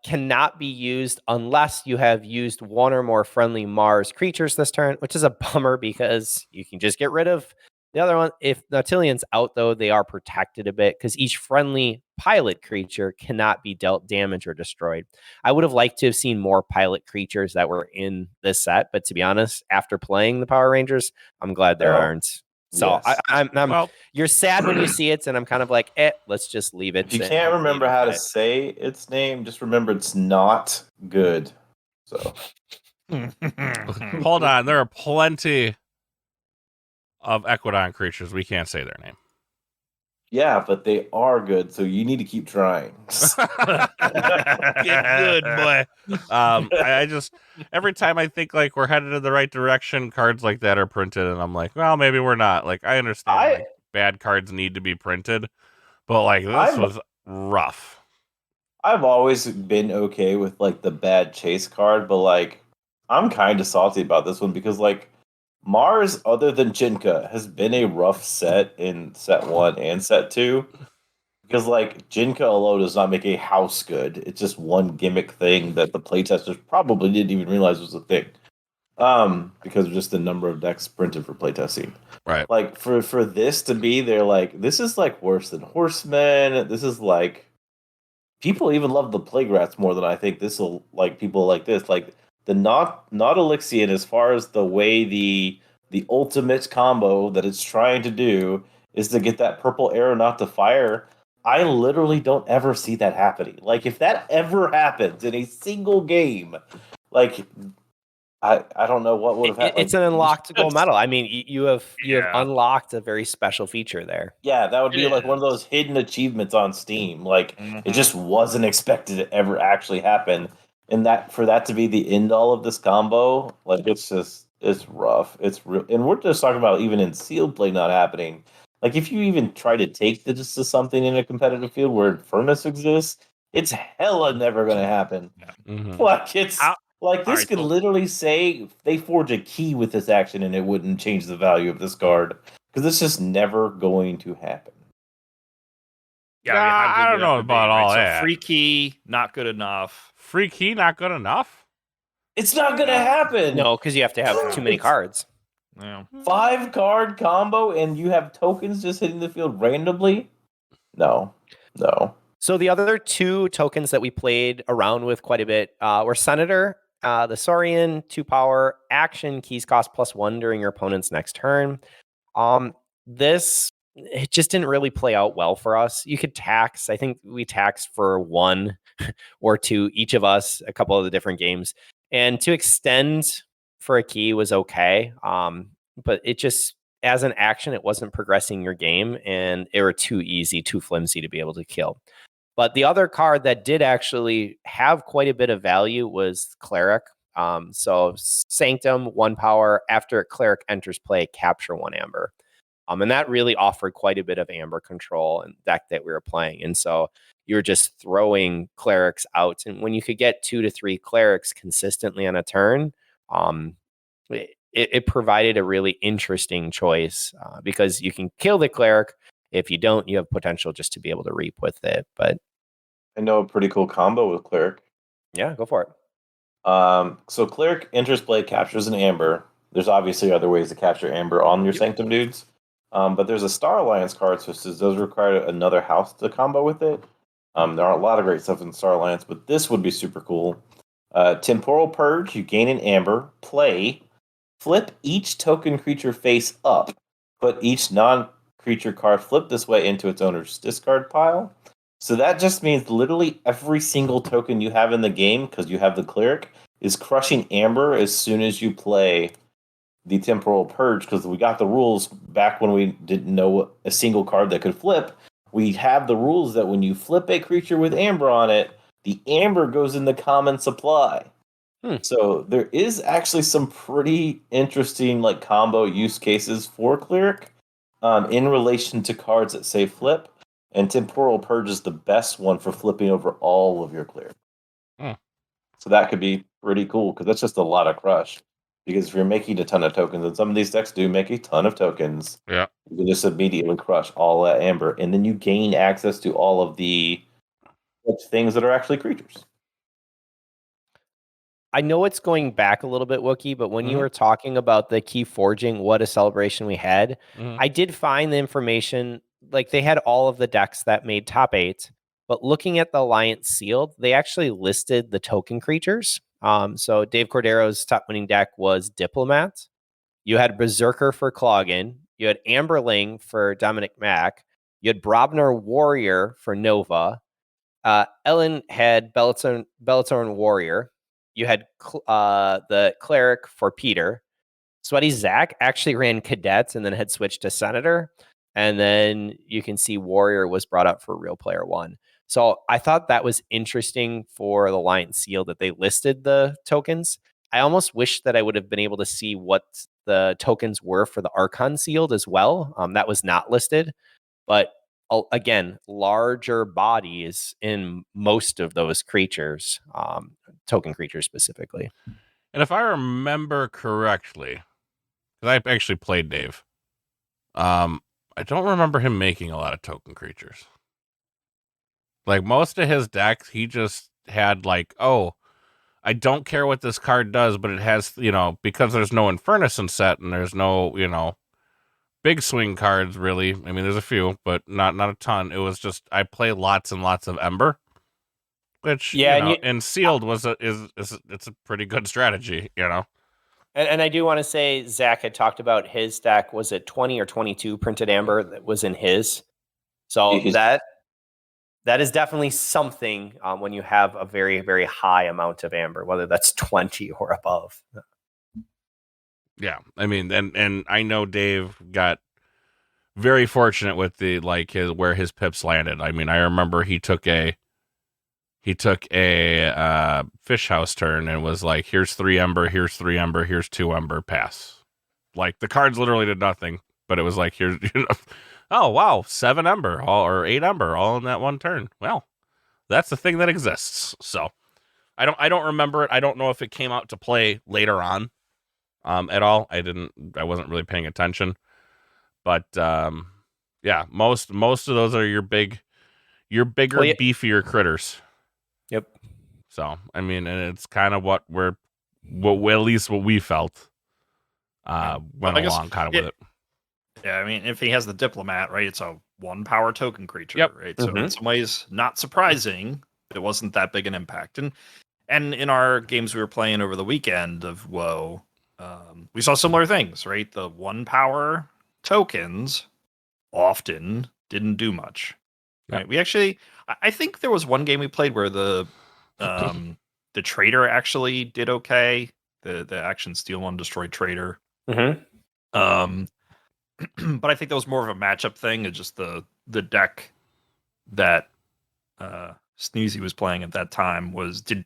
cannot be used unless you have used 1 or more friendly Mars creatures this turn, which is a bummer because you can just get rid of the other one. If Nautilian's out, though, they are protected a bit because each friendly pilot creature cannot be dealt damage or destroyed. I would have liked to have seen more pilot creatures that were in this set, but to be honest, after playing the Power Rangers, I'm glad there aren't. So yes. I'm you're sad when you see it, and I'm kind of like, let's just leave it. If you can't remember how to say its name, just remember it's not good. So hold on, there are plenty of Equidon creatures we can't say their name. Yeah, but they are good, so you need to keep trying. Get good, boy. I just, every time I think like we're headed in the right direction, cards like that are printed, and I'm like, well, maybe we're not. Like, I understand like, bad cards need to be printed, but like this was rough. I've always been okay with like the bad chase card, but like I'm kind of salty about this one because like Mars, other than Jinka, has been a rough set in set 1 and set 2. Because, like, Jinka alone does not make a house good. It's just one gimmick thing that the playtesters probably didn't even realize was a thing. Because of just the number of decks printed for playtesting. Right. Like, for this to be, they're like, this is, like, worse than Horsemen. This is, like... People even love the Plaguerats more than I think this will, like, people like this. Like, the Nautilixian, as far as the way the ultimate combo that it's trying to do is to get that purple aeronaut to fire. I literally don't ever see that happening. Like, if that ever happens in a single game, like, I don't know what would have happened. It's an unlocked gold medal. I mean, you have Yeah. unlocked a very special feature there. Yeah, that would be It like one of is. those hidden achievements on Steam. Like, it Mhm. just wasn't expected to ever actually happen. And that for that to be the end all of this combo, like, it's rough. It's real, and we're just talking about even in sealed play not happening. Like, if you even try to take this to something in a competitive field where Furnace exists, it's hella never going to happen. Mhm. Like, it's How- like this Alright, could so- literally say they forge a key with this action and it wouldn't change the value of this card because it's just never going to happen. Yeah, I mean, how Nah, good I would don't it know have to be, about right? all So that. free key, not good enough. Free key not good enough? It's not going to happen. No, because you have to have too many cards. Yeah. 5-card combo and you have tokens just hitting the field randomly? No. So the other two tokens that we played around with quite a bit were Senator, the Saurian, 2-power, action, keys cost +1 during your opponent's next turn. This, it just didn't really play out well for us. You could tax. I think we taxed for 1 or 2, each of us, a couple of the different games. And to extend for a key was okay. But it just, as an action, it wasn't progressing your game, and it were too easy, too flimsy to be able to kill. But the other card that did actually have quite a bit of value was Cleric. So Sanctum, 1 power. After Cleric enters play, capture 1 amber. And that really offered quite a bit of amber control in the deck that we were playing. And so you were just throwing clerics out. And when you could get 2 to 3 clerics consistently on a turn, it provided a really interesting choice because you can kill the cleric. If you don't, you have potential just to be able to reap with it. But I know a pretty cool combo with Cleric. yeah, go for it. So Cleric enters play, captures an amber. There's obviously other ways to capture amber on your Sanctum dudes. But there's a Star Alliance card, so it does require another house to combo with it. There are a lot of great stuff in Star Alliance, but this would be super cool. Temporal Purge, you gain an amber, play, flip each token creature face up, put each non-creature card flipped this way into its owner's discard pile. So that just means literally every single token you have in the game, because you have the Cleric, is crushing amber as soon as you play the Temporal Purge, because we got the rules back when we didn't know a single card that could flip. We have the rules that when you flip a creature with amber on it, the amber goes in the common supply. So there is actually some pretty interesting like combo use cases for Cleric in relation to cards that say flip. And Temporal Purge is the best one for flipping over all of your Cleric. So that could be pretty cool because that's just a lot of crush. Because if you're making a ton of tokens, and some of these decks do make a ton of tokens, Yeah. you can just immediately crush all that amber, and then you gain access to all of the things that are actually creatures. I know it's going back a little bit, Wookie, but when you Mhm. were talking about the key forging, what a celebration we had, Mhm. I did find the information, like they had all of the decks that made top 8, but looking at the Alliance sealed, they actually listed the token creatures. So Dave Cordero's top winning deck was Diplomat. You had Berserker for Cloggin. You had Amberling for Dominic Mack. You had Brobner Warrior for Nova. Ellen had Bellatorn Warrior. You had the Cleric for Peter. Sweaty Zach actually ran Cadets and then had switched to Senator. And then you can see Warrior was brought up for Real Player 1. So I thought that was interesting for the Alliance Seal that they listed the tokens. I almost wish that I would have been able to see what the tokens were for the Archon sealed as well. That was not listed. But again, larger bodies in most of those creatures, token creatures specifically. And if I remember correctly, because I actually played Dave, I don't remember him making a lot of token creatures. Like most of his decks, he just had like, oh, I don't care what this card does, but it has, because there's no Infernus in set and there's no, big swing cards really. I mean, there's a few, but not a ton. It was just I play lots and lots of Ember, which and sealed was it's a pretty good strategy, And I do want to say Zach had talked about his deck. Was it 20 or 22 printed amber that was in his? So He's- that that is definitely something when you have a very, very high amount of amber, whether that's 20 or above. Yeah, I mean, and I know Dave got very fortunate with the where his pips landed. I mean, I remember he took a fish house turn and was like, here's 3 ember, here's 3 ember, here's 2 ember, pass. Like the cards literally did nothing, but it was like, here's, oh wow, 7 ember or 8 ember all in that one turn. Well, that's the thing that exists. So I don't remember it. I don't know if it came out to play later on at all. I wasn't really paying attention. But yeah, most of those are your bigger, beefier critters. Yep. So I mean, and it's kind of what at least what we felt went along kind of with it. Yeah, I mean, if he has the diplomat, right, it's a 1 power token creature, Yep. right? So in some ways, not surprising, it wasn't that big an impact. And in our games we were playing over the weekend of WoW, we saw similar things, right? The 1 power tokens often didn't do much. Right? Yep. We actually, I think there was one game we played where the trader actually did okay. The action steal 1 destroy trader. But I think that was more of a matchup thing. It's just the deck that Sneezy was playing at that time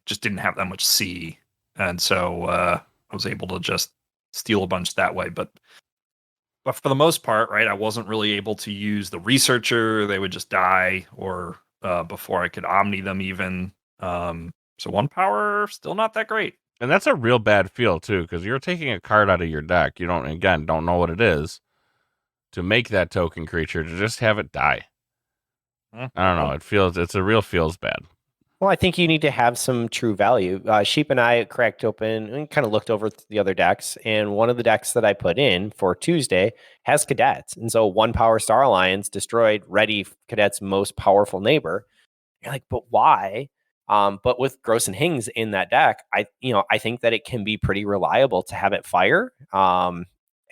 just didn't have that much C, and so I was able to just steal a bunch that way. But for the most part, right, I wasn't really able to use the researcher. They would just die, or before I could omni them even. So 1 power still not that great. And that's a real bad feel too, because you're taking a card out of your deck. You don't know what it is to make that token creature, to just have it die. I don't know. It's a real feels bad. Well, I think you need to have some true value. Sheep and I cracked open and kind of looked over the other decks, and one of the decks that I put in for Tuesday has cadets. And so 1 power Star Alliance destroyed Ready Cadet's most powerful neighbor. You're like, but why? But with Gross and Hings in that deck, I think that it can be pretty reliable to have it fire.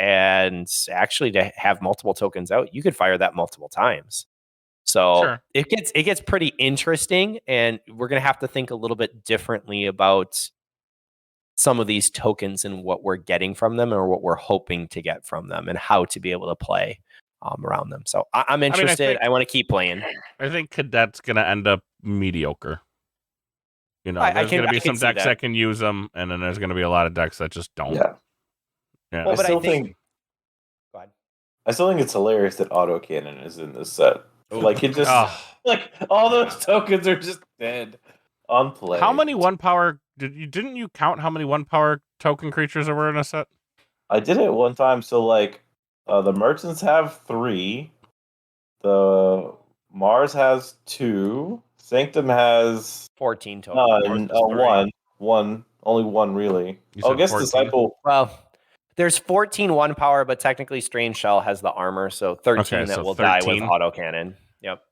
And actually to have multiple tokens out, you could fire that multiple times. So Sure. it gets pretty interesting, and we're going to have to think a little bit differently about some of these tokens and what we're getting from them, or what we're hoping to get from them, and how to be able to play around them. So I'm interested. I want to keep playing. I think Cadet's going to end up mediocre. There's going to be some decks that can use them, and then there's going to be a lot of decks that just don't. Yeah. Yeah. Well, I still think it's hilarious that autocannon is in this set. Like it just like all those tokens are just dead on play. How many 1 power didn't you count how many 1 power token creatures there were in a set? I did it one time. So like the merchants have 3, the Mars has 2, Sanctum has 14 total. One, only 1 really. I guess 14? Disciple. Well, there's 14 1 power, but technically Strange Shell has the armor, so 13 that will 13? Die with autocannon. Yep.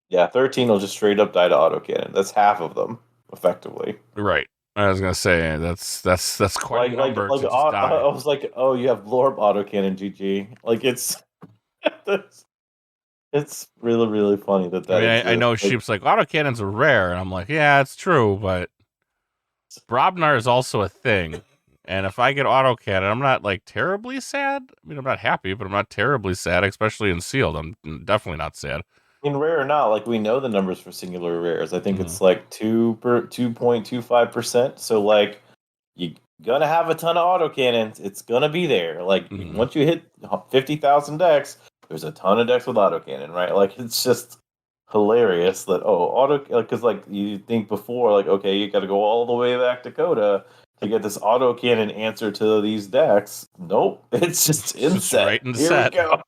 Yeah, 13 will just straight up die to autocannon. That's half of them, effectively. Right. I was gonna say that's quite a number to just die. I was like, oh, you have Lorb autocannon, GG. Like it's really, really funny that. I know Sheep's like autocannons are rare, and I'm like, yeah, it's true, but Brobnar is also a thing. And if I get autocannon, I'm not like terribly sad. I mean, I'm not happy, but I'm not terribly sad, especially in sealed. I'm definitely not sad. In rare or not, like we know the numbers for singular rares. I think it's like 2.25%. So like you're gonna have a ton of autocannons. It's gonna be there. Like once you hit 50,000 decks, there's a ton of decks with autocannon, right? Like it's just hilarious that because like you think before, like okay, you got to go all the way back to Coda to get this autocannon answer to these decks. Nope, it's just in set. Right in the here set. We go.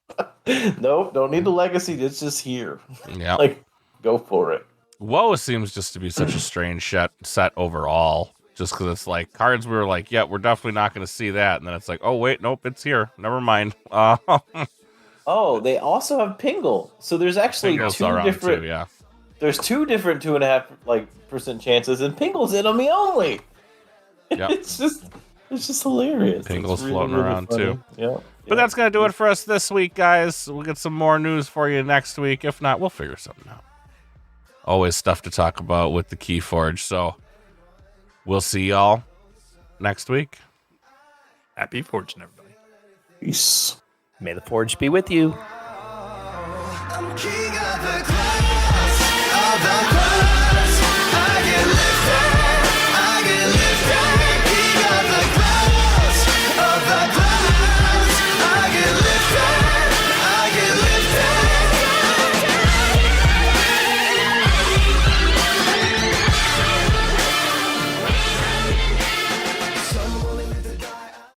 Nope, don't need the legacy. It's just here. Yeah, like go for it. WoW seems just to be such a strange set overall. Just because it's like cards, we were like, yeah, we're definitely not going to see that, and then it's like, oh wait, nope, it's here. Never mind. Oh, they also have Pingle. So there's actually Pingle's 2 different. Too, yeah. There's 2 different 2.5% chances, and Pingle's enemy only. Yep. It's just hilarious. Pingle's really, floating really around funny. too. Yeah. But that's going to do it for us this week, guys. We'll get some more news for you next week. If not, we'll figure something out. always stuff to talk about with the Keyforge. So we'll see y'all next week. Happy Fortune, everybody. Peace. May the Forge be with you. I'm king of the clouds.